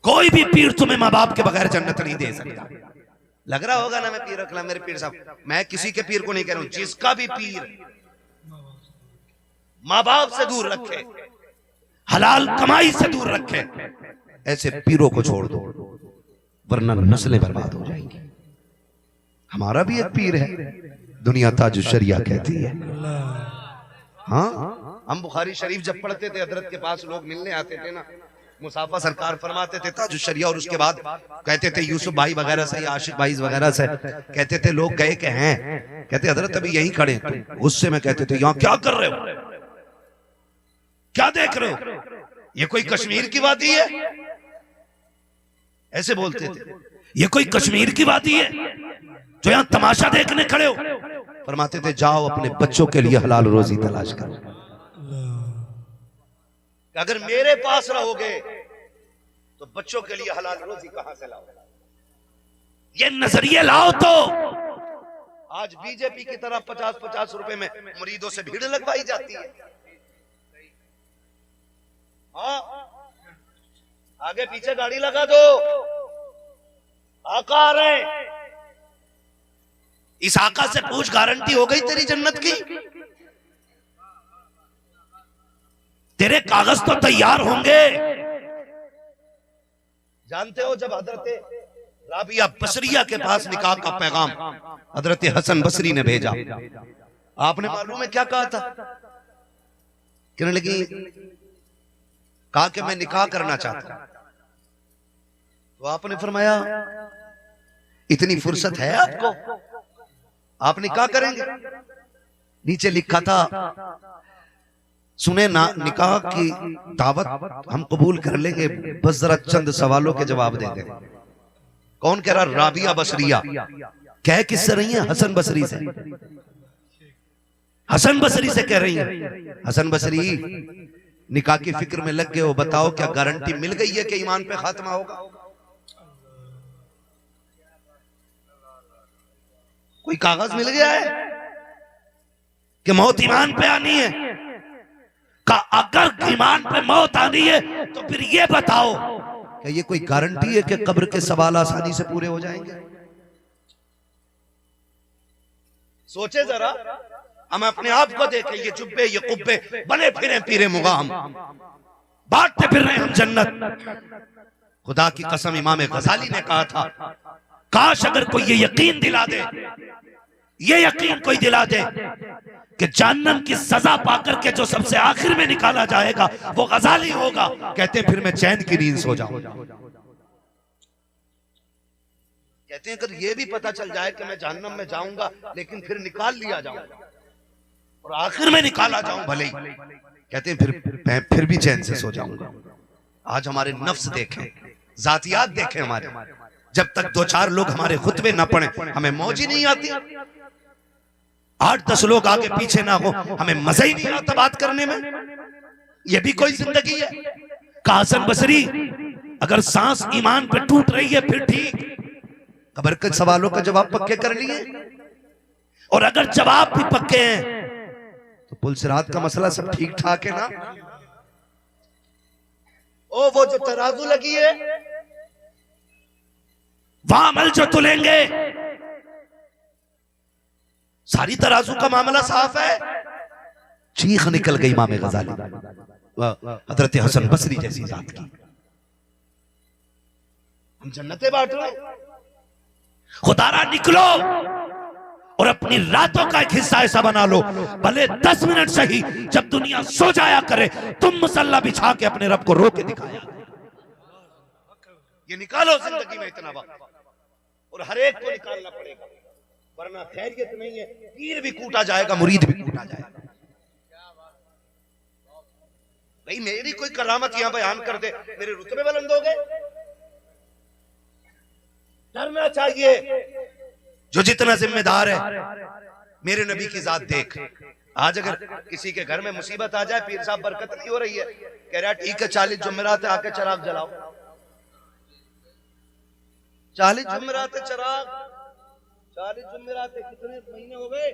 S1: कोई भी पीर तुम्हें माँ बाप के बगैर जन्नत नहीं दे सकता। लग रहा होगा ना मैं पीर रखला, मेरे पीर साहब, मैं किसी के पीर को नहीं कह रहा हूं, जिसका भी पीर माँ बाप से दूर रखे, हलाल कमाई से दूर रखे, ऐसे पीरों को छोड़ दो, वरना नस्लें बर्बाद हो जाएंगी। हमारा भी एक पीर है, दुनिया ताज शरिया कहती है। हाँ, हम बुखारी शरीफ जब पढ़ते थे, हजरत के पास लोग मिलने आते थे ना, मुसाफा सरकार फरमाते थे ताज शरिया, और उसके बाद कहते थे यूसुफ भाई वगैरह से, आशिक भाई वगैरह से, कहते थे लोग गए के हैं, कहते हजरत अभी यहीं खड़े। उससे मैं कहते थे यहाँ क्या कर रहे हो, क्या देख रहे हो, ये कोई कश्मीर की वादी है? ऐसे बोलते थे, ये कोई कश्मीर की वादी है जो यहां तमाशा देखने खड़े हो? फरमाते थे जाओ अपने बच्चों के लिए हलाल रोजी तलाश करो। अगर मेरे पास रहोगे तो बच्चों के लिए हलाल रोजी कहां से लाओ? ये नजरिए लाओ तो आज बीजेपी की तरह 50-50 रुपए में मुरीदों से भीड़ लगवाई जाती है। हाँ, आगे पीछे गाड़ी लगा दो, आका आ रहे, इस आका से पूछ, गारंटी हो गई तेरी जन्नत की? तेरे कागज तो तैयार होंगे। जानते हो जब हजरत राबिया बसरिया के पास निकाह का पैगाम हजरत हसन बसरी ने भेजा, आपने मालूम है क्या कहा था? कहने लगी, कहा कि मैं निकाह करना चाहता हूं। तो आपने फरमाया इतनी फुर्सत है आपको, आप निकाह करेंगे? नीचे लिखा था सुने ना, निकाह की दावत हम कबूल कर लेंगे, बस जरा चंद सवालों के जवाब दे दें। कौन कह रहा? राबिया बसरिया। कह किससे रही है? हसन बसरी से। हसन बसरी से कह रही है, हसन बसरी निकाह की फिक्र में लग गए हो, बताओ क्या गारंटी मिल गई है कि ईमान पे खात्मा होगा? कोई कागज मिल गया है कि मौत ईमान पे आनी है? का अगर ईमान पे मौत आनी है तो फिर ये बताओ कि ये कोई गारंटी है कि कब्र के सवाल आसानी से पूरे हो जाएंगे? सोचे जरा, हम अपने आप को देखें, ये जुब्बे ये कुब्बे बने फिरे पीरे मुगाम, बांटते फिर रहे हम जन्नत। खुदा की कसम, इमाम गजाली ने कहा था, काश अगर कोई ये यकीन दिला दे, ये यकीन कोई दिला दे कि जहन्नम की सजा पाकर के जो सबसे आखिर में निकाला जाएगा वो गजाली होगा, कहते फिर मैं चैन की नींद सो जाऊं। कहते हैं अगर ये भी पता चल जाए कि मैं जहन्नम में जाऊंगा लेकिन फिर निकाल लिया जाऊंगा और आखिर में निकाला जाऊं भले ही, कहते हैं फिर भी चैन से सो जाऊंगा। आज हमारे नफ्स देखें, जातियात देखें हमारे, जब तक 2-4 लोग हमारे खुतबे ना पढ़े हमें मौज ही नहीं आती। 8-10 लोग आगे पीछे ना हो हमें मजा ही नहीं आता बात करने में। यह भी कोई जिंदगी है? का हसन बसरी, अगर सांस ईमान पे टूट रही है फिर ठीक, कब्र के सवालों का जवाब पक्के कर लिए। और अगर जवाब भी पक्के हैं तो पुलसिरात का मसला सब ठीक ठाक है ना? ओ वो जो तराजू लगी है वहां अमल जो तुलेंगे, सारी तराजू का मामला साफ है। चीख निकल गई इमाम गजाली, हजरत हसन बसरी जैसी जात की। हम जन्नतें बांट रहे, खुदारा निकलो और अपनी रातों का एक हिस्सा ऐसा बना लो, भले 10 मिनट सही, जब दुनिया सो जाया करे तुम मुसल्ला बिछा के अपने रब को रो के दिखाया। ये निकालो जिंदगी में इतना वक्त, और हर एक को निकालना पड़ेगा, वरना खैरियत नहीं है। पीर भी कूटा जाएगा, मुरीद भी कूटा जाएगा। नहीं मेरी कोई करामत यहां बयान कर दे, मेरे रुतबे बुलंद हो गए। डरना चाहिए जो जितना जिम्मेदार है। मेरे नबी की जात देख, आज अगर किसी के घर में मुसीबत आ जाए, पीर साहब बरकत नहीं हो रही है, कह रहा ठीक है 40 जुमेरात आके चिराग जलाओ। 40 जुमेरात चिराग, 40 जुमेरात कितने महीने हो गए,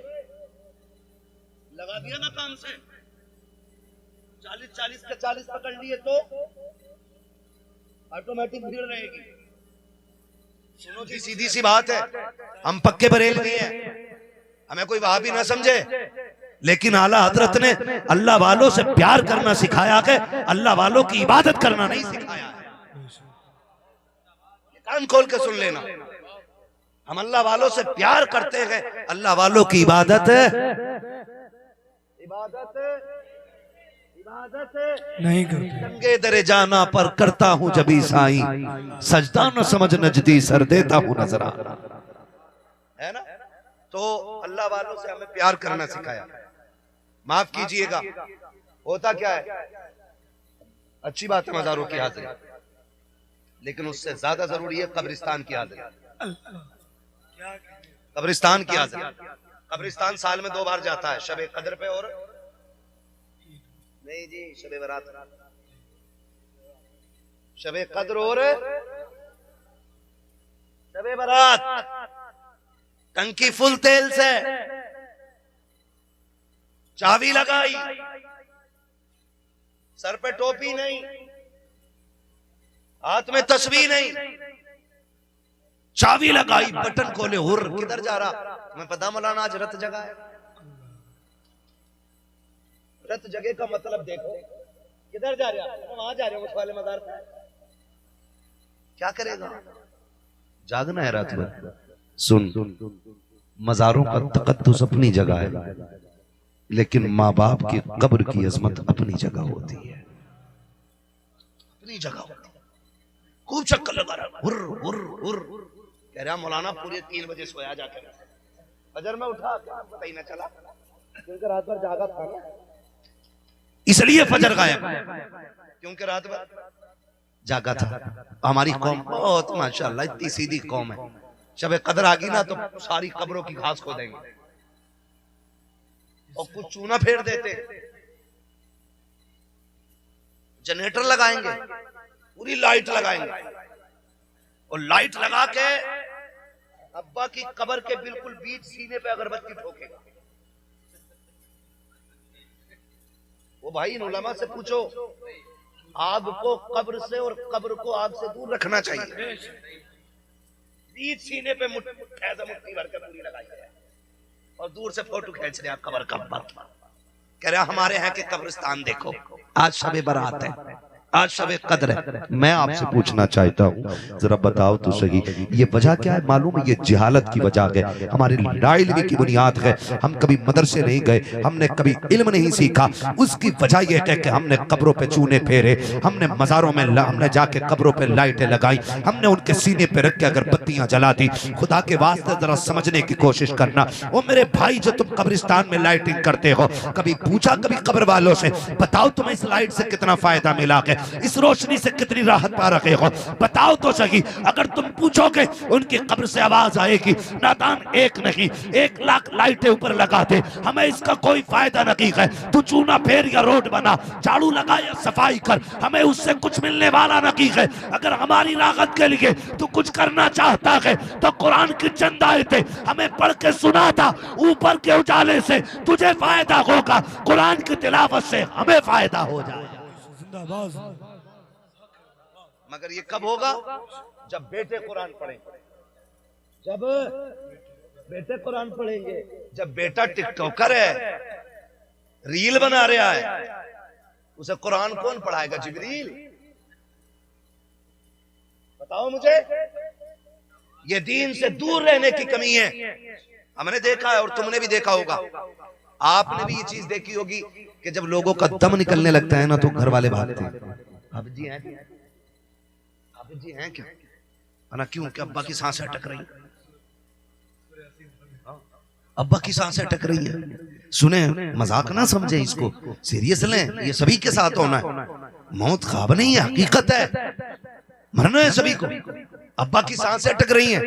S1: लगा दिया ना काम से। 40 के 40 पकड़ लिए तो ऑटोमेटिक भीड़ रहेगी। सुनो जी, सीधी सी बात है, हम पक्के बरेलवी हैं, हमें कोई वहां भी ना समझे, लेकिन आला हजरत ने अल्लाह वालों से प्यार करना सिखाया है, अल्लाह वालों की इबादत करना नहीं सिखाया है। कान खोल के सुन लेना, हम अल्लाह वालों से प्यार करते हैं, अल्लाह वालों की इबादत
S2: नहीं करते।
S1: नंगे दरे जाना पर करता हूं जबी साई, सजदा न समझ नजदी सर देता हूं नजरा, है ना? तो अल्लाह वालों से हमें प्यार करना सिखाया। माफ कीजिएगा, होता क्या है, अच्छी बात है मज़ारों की हाजिरी, लेकिन उससे ज्यादा जरूरी है कब्रिस्तान की हाजिरी। कब्रिस्तान की हाजिरी, कब्रिस्तान साल में 2 बार जाता है, शबे कदर पे और नहीं जी शबे बरात, शबे कद्र और शबे बरात। टंकी फुल तेल से, चाबी लगाई, सर पे टोपी नहीं, हाथ में तस्वीर नहीं, चाबी लगाई, बटन खोले, हुर किधर जा रहा? मैं पता मौलाना आज रत जगह है। रत जगह का मतलब देखो, किधर जा रहे हो? वहां जा रहे हो, उस वाले मजार पे। क्या करेगा? जागना है रात भर। सुन, मजारों का तकद्दुस अपनी जगह है, लेकिन माँ बाप की कब्र की अजमत अपनी जगह होती है, अपनी जगह होती है। खूब चक्कर लगा रहा, हुर हुर हुर, कह रहा मौलाना पूरे 3 बजे सोया जाकर, फजर में उठा, पता ही ना चला, क्योंकि रात भर जागा था ना, इसलिए फजर गायब, क्योंकि रात भर जागा था। हमारी कौम बहुत माशाअल्लाह इतनी सीधी कौम है, शब कदर आ गई ना तो सारी कब्रों की घास खो देंगे और कुछ चूना फेर देते, जनरेटर लगाएंगे, पूरी लाइट लगाएंगे, और लाइट लगा के अब्बा की कब्र के बिल्कुल बीच सीने पे अगरबत्ती ठोकेगा। वो भाई इन उलमा से पूछो, आग को कब्र से और कब्र को आग से दूर रखना चाहिए। बीच सीने पे मुट्ठी भर के पूरी लगाई है और दूर से फोटो खींच रहे कब्र का। कह रहे हमारे यहाँ के कब्रिस्तान देखो, आज शबे बरात है, आज शबे कद्र है। मैं आपसे पूछना चाहता हूँ, जरा बताओ तो सही, ये वजह क्या है? मालूम है ये जिहालत की वजह है, हमारी नाइल्मी की बुनियाद है। हम कभी मदरसे नहीं गए, हमने कभी इल्म नहीं सीखा, उसकी वजह यह है कि हमने कब्रों पे चूने फेरे, हमने मज़ारों में हमने जाके कब्रों पे लाइटें लगाई, हमने उनके सीने पे रख के अगरबत्तियां जला दी। खुदा के वास्ते जरा समझने की कोशिश करना। ओ मेरे भाई, जो तुम कब्रिस्तान में लाइटिंग करते हो, कभी पूछा कभी कब्र वालों से, बताओ तुम्हें इस लाइट से कितना फायदा मिला है? इस रोशनी से कितनी राहत पा रखे हो? बताओ तो सही। अगर तुम पूछोगे उनकी कब्र से आवाज आएगी, नादान एक नहीं 1 लाख लाइटें ऊपर लगा दे, हमें इसका कोई फायदा नहीं है। तू चूना फेर या रोड बना, झाड़ू लगा या सफाई कर, हमें उससे कुछ मिलने वाला नहीं है। अगर हमारी राहत के लिए तू कुछ करना चाहता है तो कुरान की चंद आयतें हमें पढ़ के सुना था, ऊपर के उजाले से तुझे फायदा होगा, कुरान की तिलावत से हमें फायदा हो जाएगा। मगर ये कब होगा? जब बेटे कुरान पढ़ेंगे, जब बेटे कुरान पढ़ेंगे। जब बेटा टिकटॉकर है, रील बना रहा है, उसे कुरान कौन पढ़ाएगा? जिब्रील? बताओ मुझे। ये दीन से दूर रहने की कमी है। हमने देखा है और तुमने भी देखा होगा, आपने भी ये चीज देखी होगी कि जब लोगों का दम निकलने लगता है ना तो घर वाले भागते हैं। हाफिज जी हैं? हाफिज जी हैं क्या? ना क्यों? क्या अब्बा की सांसें अटक रही? अब्बा की सांसें अटक रही है। सुने, मजाक ना समझे इसको, सीरियस लें। ये सभी के साथ होना है। मौत ख्वाब नहीं है, हकीकत है। मरना है सभी को। अब्बा की सांसें अटक रही हैं।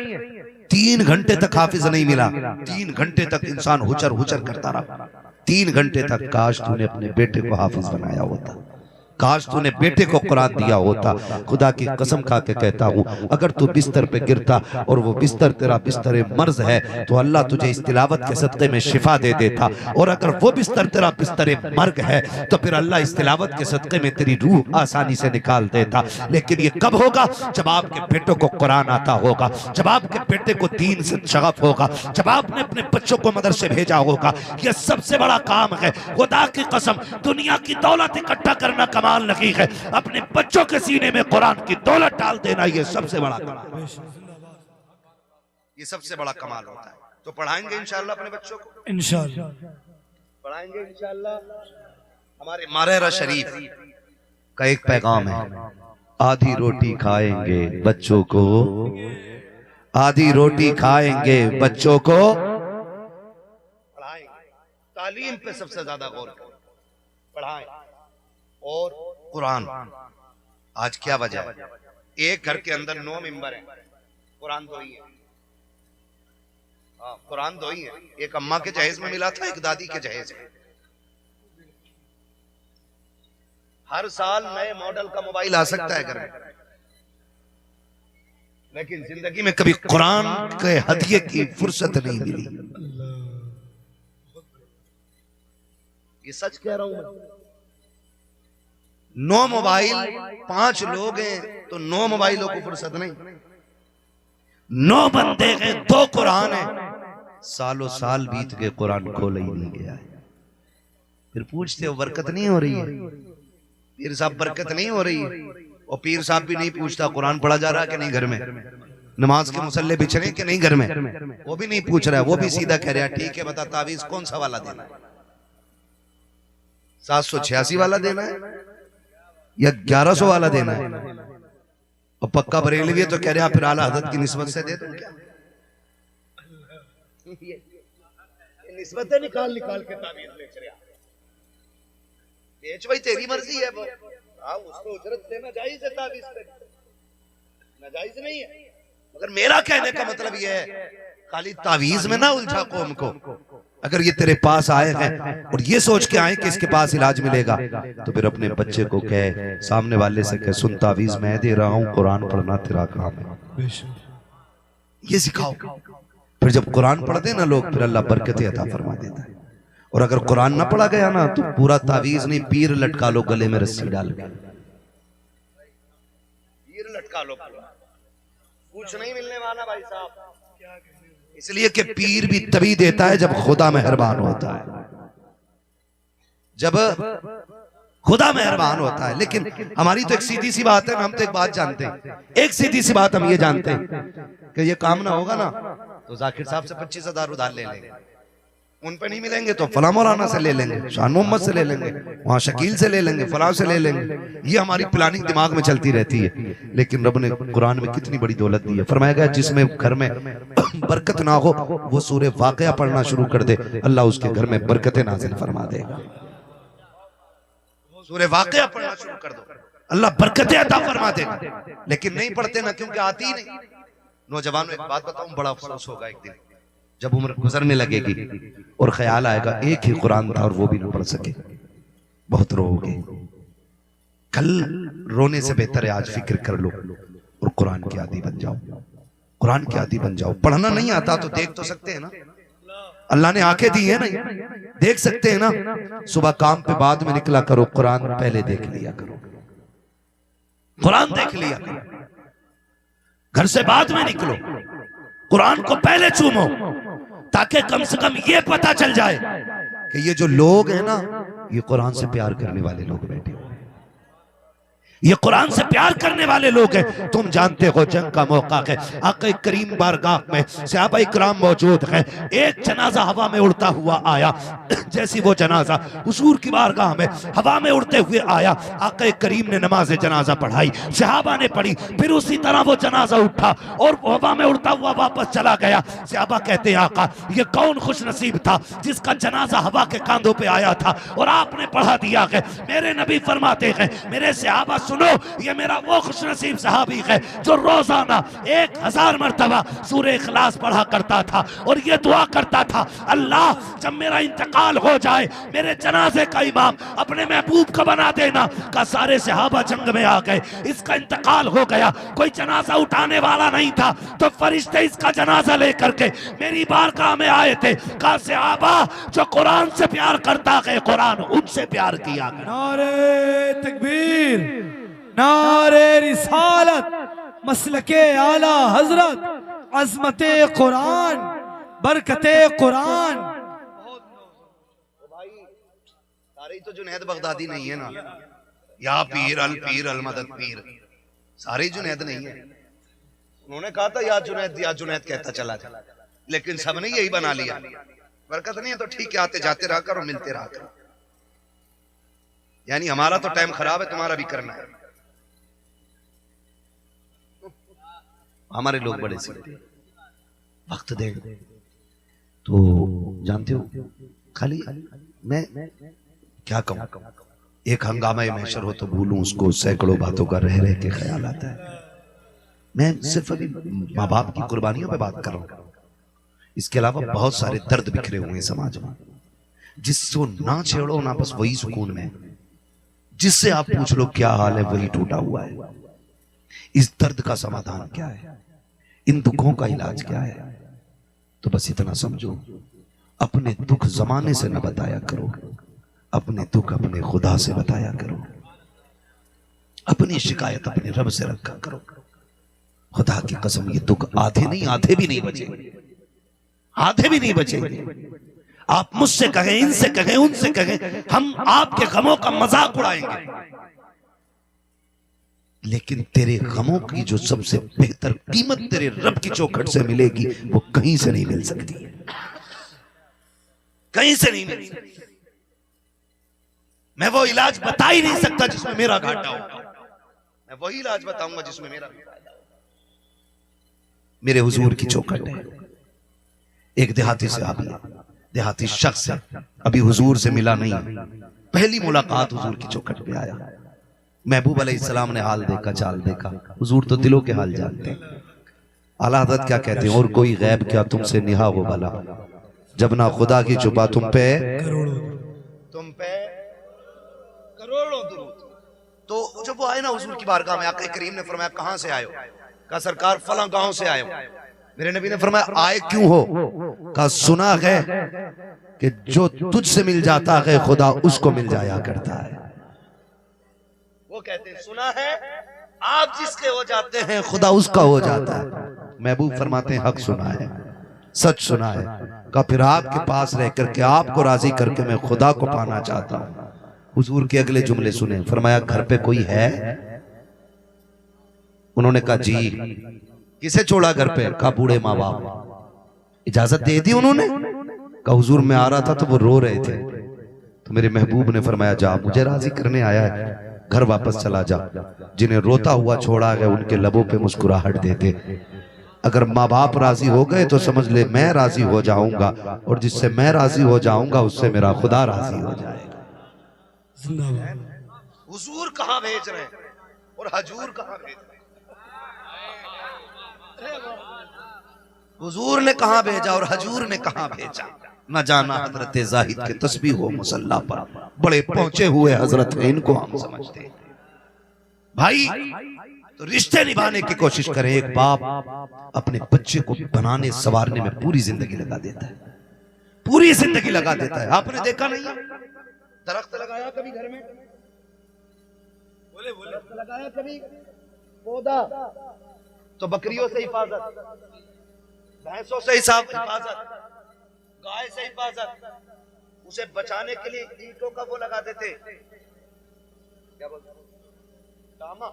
S1: 3 घंटे तक हाफिज नहीं मिला। 3 घंटे तक इंसान हुचर हुचर करता रहा। 3 घंटे तक। काश तूने अपने बेटे को हाफिज बनाया होता, काश तूने बेटे को कुरान दिया होता। खुदा की कसम खा के कहता हूँ, अगर तू बिस्तर पे गिरता और वो बिस्तर तेरा बिस्तर मर्ज है तो अल्लाह तुझे इस तिलावत के सदक़े में शिफा दे देता, और अगर वो बिस्तर तेरा बिस्तर मर्ग है तो फिर अल्लाह इस तिलावत के सदक़े में तेरी रूह आसानी से निकाल देता। लेकिन ये कब होगा? जब आपके बेटों को कुरान आता होगा, जब आपके बेटे को दीन से शगफ होगा, जब आपने अपने बच्चों को मदरसे भेजा होगा। ये सबसे बड़ा काम है। खुदा की कसम, दुनिया की दौलत इकट्ठा करना कमाल नहीं है, अपने बच्चों के सीने में कुरान की दौलत डाल देना ये सबसे बड़ा कमाल, ये सबसे बड़ा कमाल होता है। तो पढ़ाएंगे इंशाअल्लाह अपने बच्चों को,
S2: इंशाअल्लाह
S1: पढ़ाएंगे इंशाअल्लाह। हमारे मारेरा शरीफ का एक पैगाम है, आधी रोटी खाएंगे बच्चों को, आधी रोटी खाएंगे बच्चों को पढ़ाएंगे। तालीम पे सबसे ज्यादा गौर करें, पढ़ाएं। और कुरान, आज क्या वजह है? एक घर के अंदर 9 मेंबर हैं, कुरान 2 ही है। कुरान 2 ही है। एक अम्मा के जहेज में मिला था, एक दादी के जहेज में। हर साल नए मॉडल का मोबाइल आ सकता है घर में, लेकिन जिंदगी में कभी कुरान के हदिये की फुर्सत नहीं मिली। ये सच कह रहा हूं मैं। 9 मोबाइल, 5 लोग हैं तो 9 मोबाइलों को फुर्सत नहीं। 9 बंदे हैं, 2 कुरान है। सालों साल बीत गए, कुरान खोला ही नहीं गया है। फिर पूछते हो बरकत नहीं हो रही है? पीर साहब बरकत नहीं हो रही है? और पीर साहब भी नहीं पूछता कुरान पढ़ा जा रहा है कि नहीं घर में, नमाज के मुसल्ले बिछ रहे कि नहीं घर में, वो भी नहीं पूछ रहा है। वो भी सीधा कह रहा है ठीक है बता तावीज कौन सा वाला देना है, 786 वाला देना है या 1100 वाला देना है? और पक्का बरेलवी है तो कह रहे फिर आला हजरत की निस्बत से दे दो। क्या निस्बतें निकाल निकाल के तावीज बेच रहे, बेच भाई तेरी मर्जी है। वो उसको उजरत देना जायज है, तावीज पे नाजायज नहीं है। मगर मेरा कहने का मतलब यह है, खाली तावीज में ना उलझा कौम को। अगर ये तेरे पास आए हैं और ये सोच के आए कि इसके पास इलाज मिलेगा, तो फिर अपने बच्चे को कह, सामने वाले से कह, सुन तावीज मैं दे रहा हूं, कुरान पढ़ना तेरा काम है, ये सिखाओ। फिर जब कुरान पढ़ते ना लोग, फिर अल्लाह बरकतें अता फरमा देता है। और अगर कुरान ना पढ़ा गया ना तो पूरा तावीज नहीं, पीर लटका लो गले में रस्सी डाल के, पीर लटका लो, कुछ नहीं मिलने वाला भाई साहब। इसलिए कि पीर भी तभी देता है जब खुदा मेहरबान होता है, जब खुदा मेहरबान होता है। लेकिन हमारी तो एक सीधी सी बात है, हम तो एक बात जानते हैं, एक सीधी सी बात हम ये जानते हैं कि ये काम ना होगा ना तो जाकिर साहब से 25,000 उधार ले लेंगे, उन पे नहीं मिलेंगे तो फला मौलाना से ले लेंगे, शान मोहम्मद से ले लेंगे, वहां शकील से ले लेंगे, फला से ले लेंगे। ये हमारी प्लानिंग दिमाग में चलती रहती है। लेकिन रब ने कुरान में कितनी बड़ी दौलत दी है। फरमाया गया जिसमें घर में बरकत ना हो वो सूरह वाक़िया पढ़ना शुरू कर दे, अल्लाह उसके घर में बरकतें नाज़िल फरमा देगा। सूरह वाक़िया पढ़ना शुरू कर दो, अल्लाह बरकतें अता फरमा देगा, लेकिन नहीं पढ़ते ना, क्योंकि आती ही नहीं। नौजवानों, एक बात बताऊं, बड़ा अफसोस होगा एक दिन जब उम्र गुजरने लगेगी और ख्याल आएगा एक ही कुरान था और वो भी ना पढ़ सके, बहुत रोओगे। कल रोने से बेहतर है आज फिक्र कर लो और कुरान के आदी बन जाओ, कुरान के आदी बन जाओ। पढ़ना नहीं आता तो देख तो सकते हैं ना, अल्लाह ने आंखें दी है ना, देख सकते हैं ना। सुबह काम पे बाद में निकला करो, कुरान पहले देख लिया करो, कुरान देख लिया करो। घर से बाद में निकलो, कुरान को पहले चूमो, ताकि कम से कम ये पता चल जाए कि ये जो लोग हैं ना, ये कुरान से प्यार करने वाले लोग बैठे हुए, ये कुरान से प्यार करने वाले लोग हैं। तुम जानते हो जंग का मौका है, आका करीम बारगाह में सहाबा इकराम मौजूद हैं। एक जनाजा हवा में उड़ता हुआ आया, जैसी वो जनाजा हुजूर की बारगाह में हवा में उड़ते हुए आया, आका करीम ने नमाज जनाजा पढ़ाई, सहाबा ने पढ़ी, फिर उसी तरह वो जनाजा उठा और हवा में उड़ता हुआ वापस चला गया। सहाबा कहते हैं आका ये कौन खुश नसीब था जिसका जनाजा हवा के कांधों पे आया था और आपने पढ़ा दिया है। मेरे नबी फरमाते हैं, मेरे सहाबा सुनो, ये मेरा वो खुशनसीब सहाबी है जो रोजाना 1000 मरतबा सूरह इखलास पढ़ा करता था और ये दुआ करता था, अल्लाह जब मेरा इंतकाल हो जाए मेरे जनाजे का इमाम अपने महबूब का बना देना। का सारे सहाबा जंग में आ गए, इसका इंतकाल हो गया, कोई जनाजा उठाने वाला नहीं था, तो फरिश्ते इसका जनाजा लेकर के मेरी बारगाह में आए थे। का सहाबा जो कुरान से प्यार करता है, कुरान उनसे प्यार किया।
S2: नारे तकबीर, नारे रिसालत, मसलके आला हजरत, अजमते कुरान, बरकते कुरान।
S1: सारे तो जुनैद बगदादी नहीं है ना, या पीर अल मदद पीर, सारे जुनैद नहीं है। उन्होंने कहा था या जुनैद कहता चला जा, लेकिन सबने यही बना लिया। बरकत नहीं है तो ठीक है, आते जाते रहा करो, मिलते रहा करो। यानी हमारा तो टाइम खराब है, तुम्हारा भी करना है। हमारे लोग बड़े सीधे, वक्त दे तो जानते हो, खाली मैं क्या कहूं, एक हंगामा महशर हो तो भूलूं उसको, सैकड़ों बातों का रह रह के ख्याल आता है। मैं सिर्फ अभी माँ बाप की कुर्बानियों पे बात कर रहा हूं, इसके अलावा बहुत सारे दर्द बिखरे हुए हैं समाज में, जिसको ना छेड़ो ना बस वही सुकून में, जिससे आप पूछ लो क्या हाल है वही टूटा हुआ है। इस दर्द का समाधान क्या है, इन दुखों का इलाज क्या है, तो बस इतना समझो, अपने दुख जमाने से न बताया करो, अपने दुख अपने खुदा से बताया करो, अपनी शिकायत अपने रब से रखा करो। खुदा की कसम ये दुख आधे भी नहीं बचेंगे, आधे भी नहीं बचेंगे। आप मुझसे कहें, इनसे कहें, उनसे कहें, हम आपके गमों का मजाक उड़ाएंगे, लेकिन तेरे गमों की जो सबसे बेहतर कीमत तेरे रब की चौखट से मिलेगी वो कहीं से नहीं मिल सकती है, कहीं से नहीं मिल सकती। मैं वो इलाज बता ही नहीं सकता जिसमें मेरा घाटा हो, मैं वही इलाज बताऊंगा जिसमें मेरा फायदा हो। मेरे हुजूर की चौखट है। एक देहाती साहब, देहाती शख्स है, अभी हुजूर से मिला नहीं, पहली मुलाकात हुजूर की चौखट पे आया। महबूब अलैहिस्सलाम ने हाल देखा, चाल देखा, हुजूर तो दिलों के हाल जानते हैं। आला हज़रत क्या कहते हैं, और कोई गैब क्या तुमसे निहा हो भला, जब ना खुदा की जुबा तुम पे करोड़ों दुरूद। तो जब वो आए ना हुजूर की बारगाह में, आका करीम ने फरमाया कहां से आए हो? कहा सरकार फलां गांव से आए हो। मेरे नबी ने फरमाया आए क्यों हो? कहा सुना है कि जो तुझसे मिल जाता है खुदा उसको मिल जाया करता है। वो कहते हैं सुना है आप जिसके हो जाते हैं खुदा उसका हो जाता है। महबूब फरमाते हैं हक सुना है, सच सुना है। कहा फिर आपके पास रह करके आपको राजी करके मैं खुदा को पाना चाहता हूं। हुजूर के अगले जुमले सुने, फरमाया घर पे कोई है? उन्होंने कहा जी। किसे छोड़ा घर पे? कहा बूढ़े माँ बाप। इजाजत दे दी उन्होंने? कहा हुजूर मैं आ रहा था तो वो रो रहे थे, तो मेरे महबूब ने फरमाया जा, मुझे राजी करने आया है, घर वापस चला जा। जिन्हें रोता हुआ छोड़ा है उनके लबों पे मुस्कुराहट दे दे। अगर माँ बाप राजी हो गए तो समझ ले मैं राजी हो जाऊंगा, और जिससे मैं राजी हो जाऊंगा उससे मेरा खुदा राजी हो जाएगा। हुजूर कहाँ भेज रहे हैं? और हजूर कहां भेजा? हुजूर ने कहां भेजा और हजूर ने कहां भेजा? न जाना हजरत जाहिद के तस्बीह हो मुसल्ला पर बड़े पहुंचे हुए हजरत हैं, इनको हम समझते हैं। भाई तो रिश्ते निभाने की कोशिश करें। एक बाप अपने बच्चे को बनाने संवारने में पूरी जिंदगी लगा देता है, पूरी जिंदगी लगा देता है। आपने देखा नहीं है? दरख्त लगाया कभी घर में? बोले लगाया कभी? पौधा तो बकरियों से हिफाजत, भैंसों से हिफाजत, गाय से हिफाजत, उसे बचाने के लिए ईंटों का वो लगा देते, क्या बोलते हैं, तामा,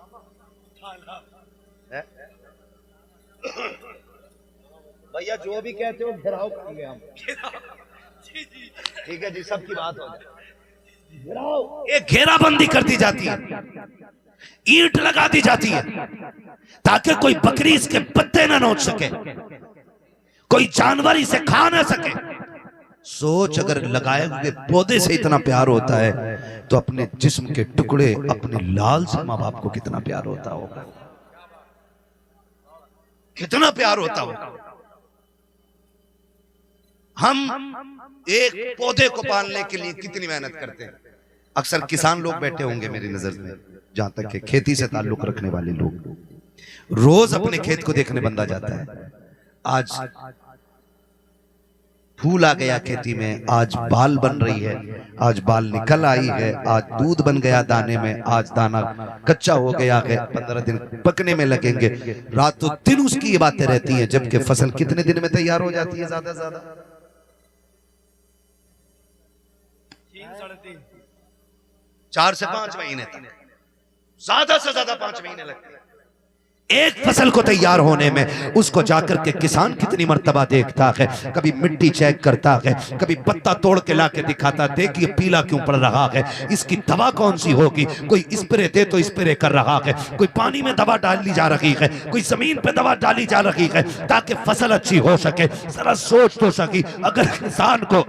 S1: भैया जो भी कहते हो घेराव करेंगे हम। ठीक है जी, सबकी बात हो जाए। घेराव, एक घेराबंदी कर दी जाती है, ईंट लगा दी जाती है ताकि कोई बकरी इसके पत्ते ना नोच सके, कोई जानवर इसे खा ना सके। सोच, अगर लगाए हुए पौधे से इतना प्यार होता है तो अपने जिस्म के टुकड़े, अपने लाल से माँ बाप को कितना प्यार होता होगा, कितना प्यार होता होगा। हम एक पौधे को पालने के लिए कितनी मेहनत करते हैं। अक्सर किसान लोग बैठे होंगे मेरी नजर में, जहां तक कि खेती से ताल्लुक रखने वाले लोग, रोज अपने खेत को देखने बंदा जाता है। आज फूल आ गया खेती में, आज बाल बन रही है, आज बाल निकल आई है, आज दूध बन गया दाने में, आज दाना कच्चा हो गया है, 15 दिन पकने में लगेंगे। रातों दिन उसकी ये बातें रहती हैं, जबकि फसल कितने दिन में तैयार हो जाती है? ज्यादा से ज्यादा 4 से 5 महीने तक, ज्यादा से ज्यादा 5 महीने लगते हैं एक फसल को तैयार होने में। उसको जाकर के किसान कितनी मर्तबा देखता है, कभी मिट्टी चेक करता है, कभी पत्ता तोड़ के लाके दिखाता, देखिए पीला क्यों पड़ रहा है, इसकी दवा कौन सी होगी, कोई स्प्रे दे तो स्प्रे कर रहा है, कोई पानी में दवा डाली जा रही है, कोई जमीन पे दवा डाली जा रही है ताकि फसल अच्छी हो सके। जरा सोच तो सकी, अगर किसान को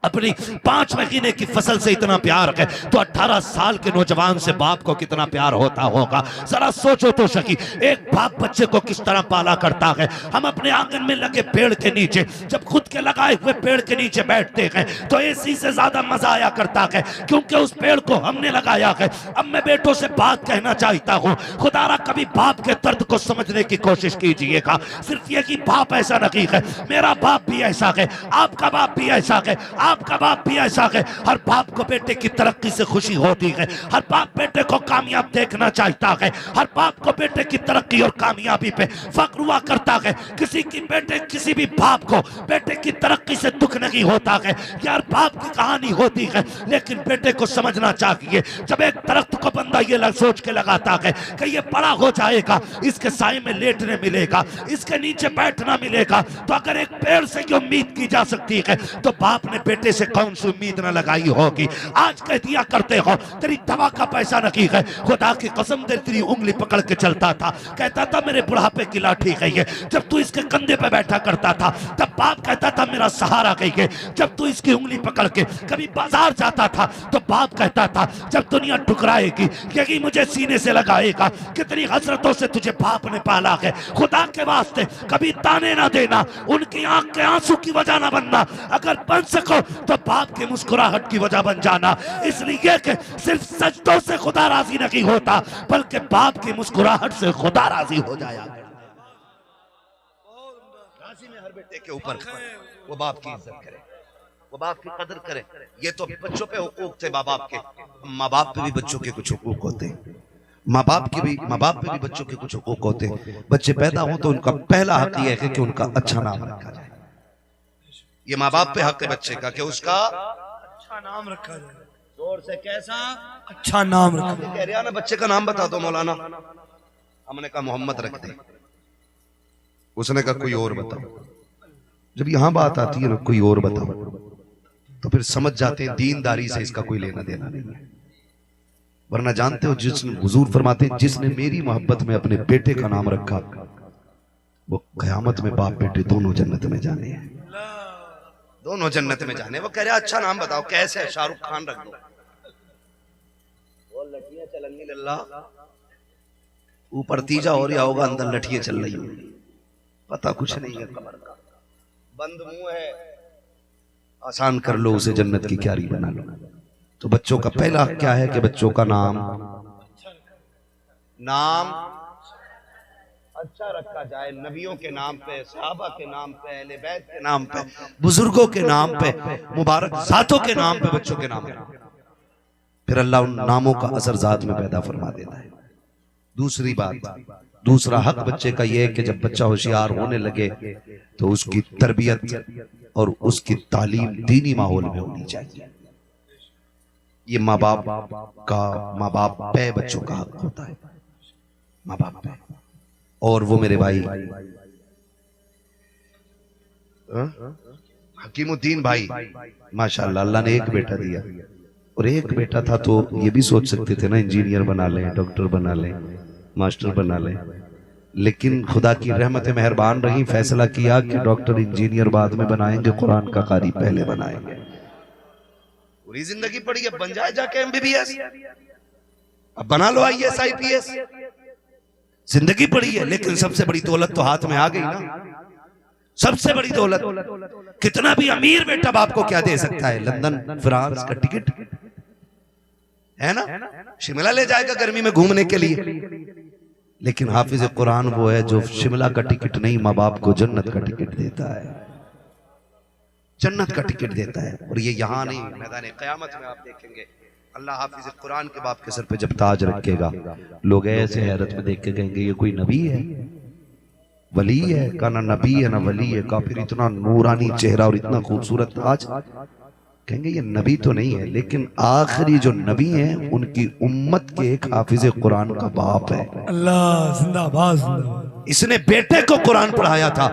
S1: अपनी 5 महीने की फसल से इतना प्यार है तो 18 साल के नौजवान से बाप को कितना प्यार होता होगा। जरा सोचो तो सकी, एक बाप बच्चे को किस तरह पाला करता है। हम अपने आंगन में लगे पेड़ के नीचे, जब खुद के लगाए हुए पेड़ के नीचे बैठते हैं तो एसी से ज्यादा मजा आया करता है, क्योंकि उस पेड़ को हमने लगाया है। अब मैं बेटों से बात कहना चाहता हूँ, खुदारा कभी बाप के दर्द को समझने की कोशिश कीजिएगा। सिर्फ ये कि बाप ऐसा नहीं है, मेरा बाप भी ऐसा है, आपका बाप भी ऐसा है, आपका बाप भी ऐसा है। हर बाप को बेटे की तरक्की से खुशी होती है, हर बाप बेटे को कामयाब देखना चाहता है, हर बाप को बेटे की तरक्की और कामयाबी पे फख्र हुआ करता है। किसी भी बाप को बेटे की तरक्की से दुख नहीं होता है। यार बाप की कहानी होती है, लेकिन बेटे को समझना चाहिए, जब एक दरख्त को बंदा ये सोच के लगाता है कि ये बड़ा हो जाएगा, इसके साए में लेटने मिलेगा, इसके नीचे बैठना मिलेगा, तो अगर एक पेड़ से ये उम्मीद की जा सकती है तो बाप ने बेटे से कौन सी उम्मीद न लगाई होगी। आज कह दिया करते हो तेरी दवा का पैसा नहीं है, खुदा की कसम दे तेरी उंगली पकड़ के चलता था, कहता था मेरे बुढ़ापे की लाठी गई है। जब तू इसके कंधे पे बैठा करता था तब बाप कहता था मेरा सहारा गई है। जब तू इसकी उंगली पकड़ के कभी बाजार जाता था तो बाप कहता था जब दुनिया ठुकराएगी यही मुझे सीने से लगाएगा। कितनी हसरतों से तुझे बाप ने पाला है। खुदा के वास्ते कभी ताने ना देना, उनकी आंख के आंसू की वजह ना बनना, अगर बन सको तो बाप की मुस्कुराहट की वजह बन जाना। इसलिए कि सिर्फ सजदों से खुदा राजी नहीं होता, बल्कि बाप की मुस्कुराहट से खुदा राजी हो जाया। राजी में हर बेटे के ऊपर वो बाप की इज्जत करे, वो बाप की कदर करे। ये तो बच्चों पे हुकूक थे माँ बाप के, माँ बाप पे भी बच्चों के कुछ हुकूक होते, माँ बाप पे भी बच्चों के कुछ हुकूक होते। बच्चे पैदा हो तो उनका पहला हक यह है कि उनका अच्छा नाम रखा जाए। ये माँ बाप पे हक है बच्चे का कि उसका
S2: अच्छा नाम रखा जाए।
S1: जोर से कैसा
S2: अच्छा नाम रखा जाए।
S1: कह रहा ना बच्चे का नाम बता दो मौलाना, हमने कहा मोहम्मद रख दे, उसने कहा कोई और बताओ। जब यहां बात आती है ना कोई और बताओ, तो फिर समझ जाते हैं दीनदारी से इसका कोई लेना देना नहीं है। वरना जानते हो जिसने, हुजूर फरमाते हैं जिसने मेरी मोहब्बत में अपने बेटे का नाम रखा वो कयामत में बाप बेटे दोनों जन्नत में जाने हैं, दोनों जन्नत में जाने। वो कह रहा अच्छा नाम बताओ, कैसे? शाहरुख खान रख दो, वो लड़कियां चलंगी लल्ला, ऊपर तीजा हो रहा होगा, अंदर लठियां चल रही होगी, पता कुछ नहीं है कब्र का। बंद मुंह है, आसान कर लो उसे, जन्नत की क्यारी बना लो। तो बच्चों का पहला हक क्या है कि बच्चों का नाम अच्छा रखा जाए, नबियों के नाम पे, सहाबा के नाम पे, अहले बैत के नाम पे, बुजुर्गों के नाम पे, मुबारक जातों के नाम पे बच्चों के नाम पे। फिर अल्लाह उन नामों का असर जात में पैदा फरमा देता है। दूसरी बात, दूसरा हक बच्चे का यह है कि जब बच्चा होशियार होने लगे तो उसकी तरबियत और उसकी तालीम दीनी माहौल में होनी चाहिए। ये माँ बाप पे बच्चों का हक होता है, माँ बाप पे। और वो मेरे भाई हकीमुद्दीन भाई, माशाल्लाह, अल्लाह ने एक बेटा दिया, और एक बेटा था तो ये भी सोच सकते थे ना इंजीनियर बना लें, डॉक्टर बना लें, मास्टर बना लें, लेकिन खुदा की रहमत मेहरबान रही, फैसला किया कि डॉक्टर इंजीनियर बाद में बनाएंगे, कुरान का कारी पहले बनाएंगे। पूरी जिंदगी पड़ी, अब बन जाए जाके एमबीबीएस, अब बना लो आईएएस आईपीएस, जिंदगी पड़ी है। लेकिन सबसे बड़ी दौलत तो हाथ में आ गई ना, सबसे बड़ी दौलत। कितना भी अमीर बेटा बाप को क्या दे सकता है, लंदन फ्रांस का टिकट है ना, शिमला ले जाएगा गर्मी में घूमने के लिए। लेकिन हाफिज कुरान वो है जो शिमला का टिकट नहीं, माँ बाप को जन्नत का टिकट देता है, जन्नत का टिकट देता है। और ये यहाँ नहीं, मैदान क़यामत में आप देखेंगे अल्लाह हाफिज कुरान के बाप के सर पे जब ताज रखेगा, लोग ऐसे हैरत में देख के कहेंगे ये कोई नबी है, वली है? का ना नबी है ना वली है, का फिर इतना नूरानी चेहरा और इतना खूबसूरत ताज। कहेंगे ये नबी तो नहीं है, लेकिन आखिरी जो नबी हैं उनकी उम्मत के एक हाफिज कुरान का बाप है।
S2: अल्लाह जिंदाबाद।
S1: इसने बेटे को कुरान पढ़ाया था,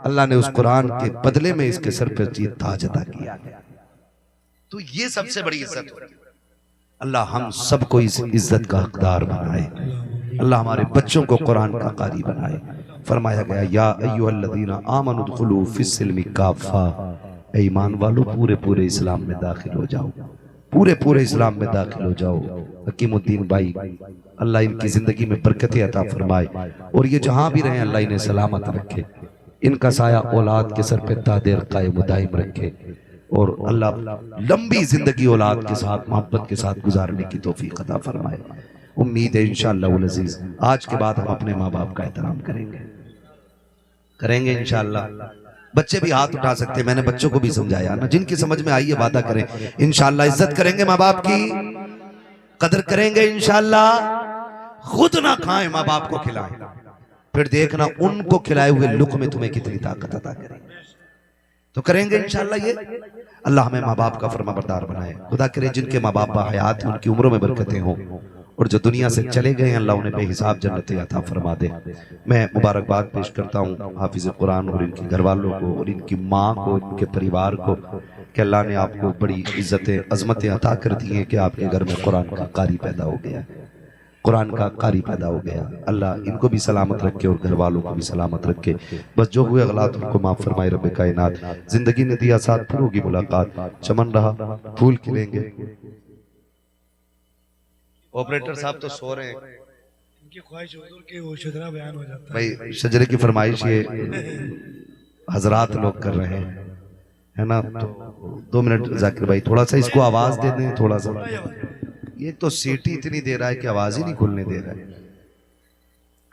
S1: अल्लाह ने उस कुरान के बदले में इसके सर पर ताज अता किया। तो ये सबसे बड़ी इज्जत होगी। अल्लाह हम सबको इस इज्जत का हकदार बनाए, अल्लाह हमारे बच्चों को कुरान का कारी बनाए। फरमाया गया या अय्युहल्लज़ीना आमनु दुखुलू फिस्सिल्मि काफ़ा, ईमान वालों पूरे पूरे इस्लाम में दाखिल हो जाओ, पूरे पूरे इस्लाम में दाखिल हो जाओ। हकीमुद्दीन भाई, अल्लाह इनकी जिंदगी में बरकतें अता फरमाए, और ये जहां भी रहे अल्लाह इन्हें सलामत रखे, इनका साया औलाद के सर पे तादेर कायम दायम रखे, और अल्लाह लंबी जिंदगी औलाद के साथ मोहब्बत के साथ गुजारने की तौफीक अता फरमाए। उम्मीद है इंशाअल्लाह अज़ीज़ आज के बाद हम अपने माँ बाप का एहतराम करेंगे इंशाअल्लाह। बच्चे भी हाथ उठा सकते हैं, मैंने बच्चों को भी समझाया ना, जिनकी समझ में आई है वादा करें इंशाअल्लाह इज्जत करेंगे, माँ बाप की कदर करेंगे इंशाअल्लाह। खुद ना खाएं, माँ बाप को खिलाएं, फिर देखना उनको खिलाए हुए लुक़्मे तुम्हें कितनी ताकत अता करेंगे। तो करेंगे इंशाअल्लाह ये। अल्लाह हमें माँ बाप का फरमाबरदार बनाए। खुदा करे जिनके माँ बाप हयात हैं उनकी उम्रों में बरकतें हों, और जो दुनिया से चले गए हैं अल्लाह उन्हें बेहिसाब जन्नतें अता फरमा दे। मैं मुबारकबाद पेश करता हूँ हाफिज कुरान और इनके घर वालों को और इनकी माँ को, इनके परिवार को, कि अल्लाह ने आपको बड़ी इज्जतें अजमतें अता कर दी हैं कि आपके घर में कुरान का कारी पैदा हो गया, कुरान का कारी पैदा हो गया। अल्लाह इनको भी सलामत रखे और घर वालों को भी सलामत रखे। बस जो हुए गलत उनको माफ फरमाए रब्बे कायनात। जिंदगी ने दिया साथ, फिर होगी मुलाकात, चमन रहा फूल खिलेंगे। ऑपरेटर साहब तो सो रहे हैं,
S2: इनकी ख्वाहिश हुजूर के वो शजरा बयान हो जाता है।
S1: भाई शजरे की फरमाइश ये हजरात लोग कर रहे हैं, है ना। तो 2 मिनट जाकिर भाई थोड़ा सा इसको आवाज दे दें, थोड़ा सा। ये तो सीटी इतनी दे रहा है कि आवाज ही नहीं खुलने दे रहा है।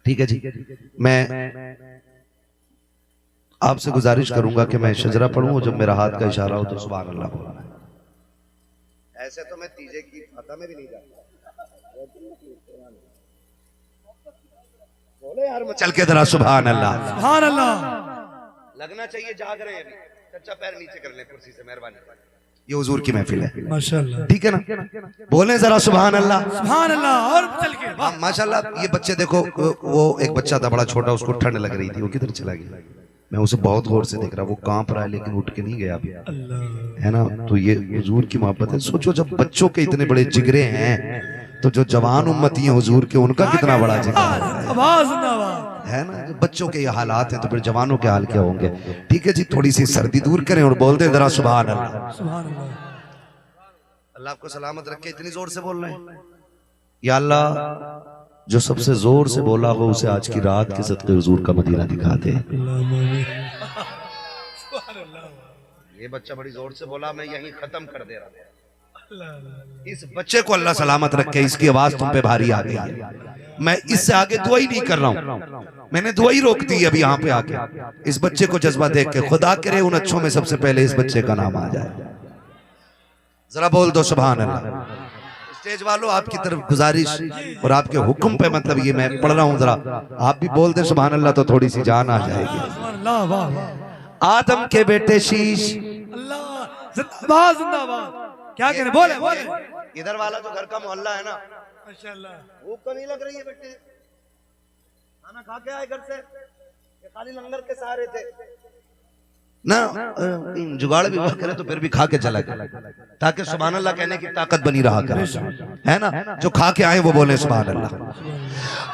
S1: ठीक है जी, मैं आपसे गुजारिश करूंगा कि मैं शजरा पढ़ूं, जब मेरा हाथ का इशारा हो तो सुभान अल्लाह बोलना है। ऐसे तो मैं तीजे की फाता में भी नहीं जाता। बोले यार चल के जरा सुभान अल्लाह।
S2: सुभान अल्लाह
S1: लगना चाहिए जाग रहे हैं अभी। चच्चा पैर नीचे कर ले कुर्सी से, मेहरबानी। ये हुजूर की महफिल है
S2: माशाल्लाह,
S1: ठीक है ना। बोले जरा सुभान अल्लाह।
S2: सुभान अल्लाह। और चल के
S1: हाँ माशाल्लाह। ये बच्चे देखो, वो एक बच्चा था बड़ा छोटा, उसको ठंड लग रही थी, वो किधर चला गया? मैं उसे बहुत गौर से देख रहा, वो कांप रहा है लेकिन उठ के नहीं गया अभी, है ना। तो ये हुजूर की मोहब्बत है। सोचो जब बच्चों के इतने बड़े जिगरे हैं, तो जो जवान उम्मती हैं हुजूर के, उनका कितना बड़ा जिगर है ना। जब बच्चों के ये हालात हैं तो फिर जवानों के हाल क्या होंगे। ठीक है जी, थोड़ी सी सर्दी दूर करें और बोल दें जरा सुभान अल्लाह।
S2: सुभान अल्लाह।
S1: अल्लाह आपको सलामत रखे। इतनी जोर से बोल रहे हैं, या अल्लाह जो सबसे जोर से बोला हो उसे आज की रात के सदके हुजूर का मदीना दिखा दे। ये बच्चा बड़ी जोर से बोला, मैं यहीं खत्म कर दे रहा हूं। इस बच्चे को अल्लाह सलामत रखे, इसकी आवाज तुम पे भारी आ गई है। मैं इससे आगे दुआ ही नहीं कर रहा हूं, मैंने दुआ ही रोक दी अभी यहाँ पे आके। इस बच्चे को जज्बा देख के खुदा करे उन अच्छों में सबसे पहले इस बच्चे का नाम आ जाए। जरा बोल दो सुभान अल्लाह। स्टेज वालों आपकी तरफ गुजारिश और आपके हुक्म पे, मतलब ये मैं पढ़ रहा हूँ, जरा आप भी बोल दे सुभान अल्लाह तो थोड़ी सी जान आ जाएगी। आदम के बेटे शीश,
S2: जिंदाबाद जिंदाबाद। क्या करें, बोले बोले।
S1: इधर वाला जो घर का मोहल्ला है ना,
S2: माशाल्लाह,
S1: भूख तो नहीं लग रही है बेटे? खाना खा के आए घर से, ये खाली लंगर के सहारे थे ना? जुगाड़ भी वह करे तो फिर भी खा के चला गया, ताकि सुभान अल्लाह कहने की ताकत बनी रहा करे, है ना? जो खा के आए वो बोले सुभान अल्लाह।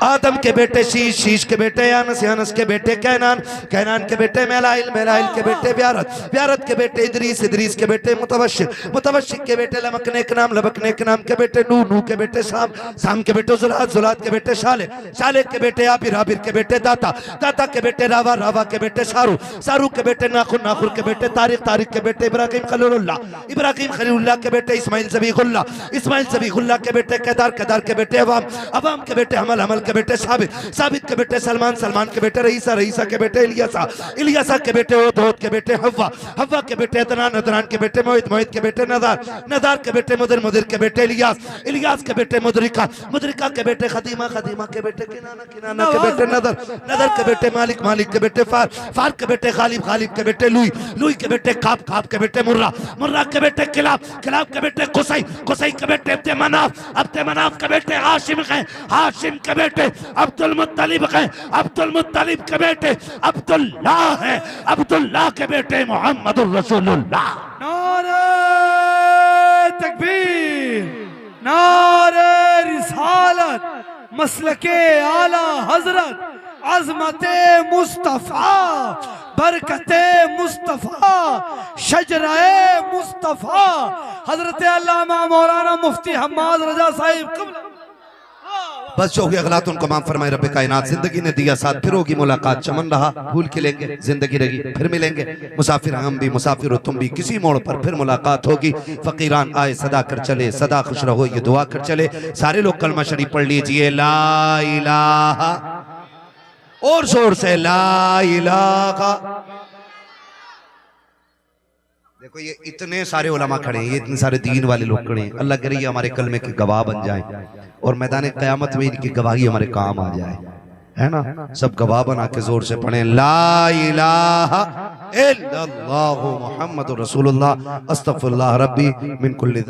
S1: आदम के बेटे शीश, शीश के बेटे यानस, यानस के बेटे कैनान, कैनान के बेटे मेलाइल, मेलाइल के बेटे ब्यारत, ब्यारत के बेटे इदरीस, इदरीस के बेटे मुतवशिक, मुतवशिक के बेटे लमकने के नाम, लबकने के नाम के बेटे नूह, नूह के बेटे शाम, शाम के बेटे जुलात, जुलात के बेटे शाले, शाले के बेटे आबिर, आबिर के बेटे दाता, दाता के बेटे रावा, रावा के बेटे शारू, शारू के बेटे नाखुर, नाखुर के बेटे तारिक, तारिक के बेटे इब्राहिम खलीलुल्लाह, इब्राहिम खलीलुल्लाह के बेटे इस्माइल ज़बीहुल्लाह, इस्माइल ज़बीहुल्लाह के बेटे केदार, केदार के बेटे अवाम, अवाम के बेटे हमल, हमल के बेटे साबित, साबित के बेटे सलमान, सलमान के बेटे रईसा, रईसा के बेटे इलियासा, इलियासा के बेटे ओद, ओद के बेटे हव्वा, हव्वा के बेटे अदनान, अदनान के बेटे मोहित, मोहित के बेटे नदार, नदार के बेटे मुदिर, मुदिर के बेटे इलियास, इलियास के बेटे मुदरिका, मुदरिका के बेटे खदीमा, खदीमा के बेटे किनाना, किनाना के बेटे नदर, नदर के बेटे मालिक, मालिक के बेटे फार, फार के बेटे गालिब, गालिब के बेटे लुई, लुई के बेटे काब, काब के बेटे मुर्रा, मुर्रा के बेटे किलाब, किलाब के बेटे कुसै, कुसै के बेटे अब्दे मनाफ, अब्दे मनाफ के बेटे हाशिम हैं, हाशिम के बेटे अब्दुल मुत्तलिब हैं, अब्दुल मुत्तलिब के बेटे अब्दुल्लाह हैं, अब्दुल्लाह के बेटे मोहम्मदुर रसूलुल्लाह।
S2: नारे तकबीर, नारे रिसालत, मसलके आला हजरत, अज़मते मुस्तफ़ा, बरकते मुस्तफ़ा, शजराए मुस्तफ़ा, हजरत अल्लामा मौलाना मुफ्ती हम्माद रजा साहिब।
S1: बस हो गया, गलत उनको माफ फरमाए रब कायनात। जिंदगी ने दिया साथ, फिर होगी मुलाकात, चमन रहा भूल के लेंगे, जिंदगी रही फिर मिलेंगे, मुसाफिर हम भी, मुसाफिर हो तुम भी, किसी मोड़ पर फिर मुलाकात होगी। फकीरान आए सदा कर चले, सदा खुश रहो ये दुआ कर चले। सारे लोग कलमा शरीफ पढ़ लीजिए, ला इलाहा, और जोर से ला इलाहा। देखो ये इतने सारे उलमा खड़े हैं, ये इतने सारे दीन वाले लोग खड़े हैं। अल्लाह करे हमारे कलमे के गवाह बन जाएं और मैदान क़यामत में इनकी गवाही हमारे काम आ जाए, है ना? सब गवाह बना के जोर से पढ़ें, ला इलाहा इल्लल्लाहु मुहम्मदुर रसूलुल्लाह, अस्तगफिरुल्लाह रब्बी मिन कुल्ली।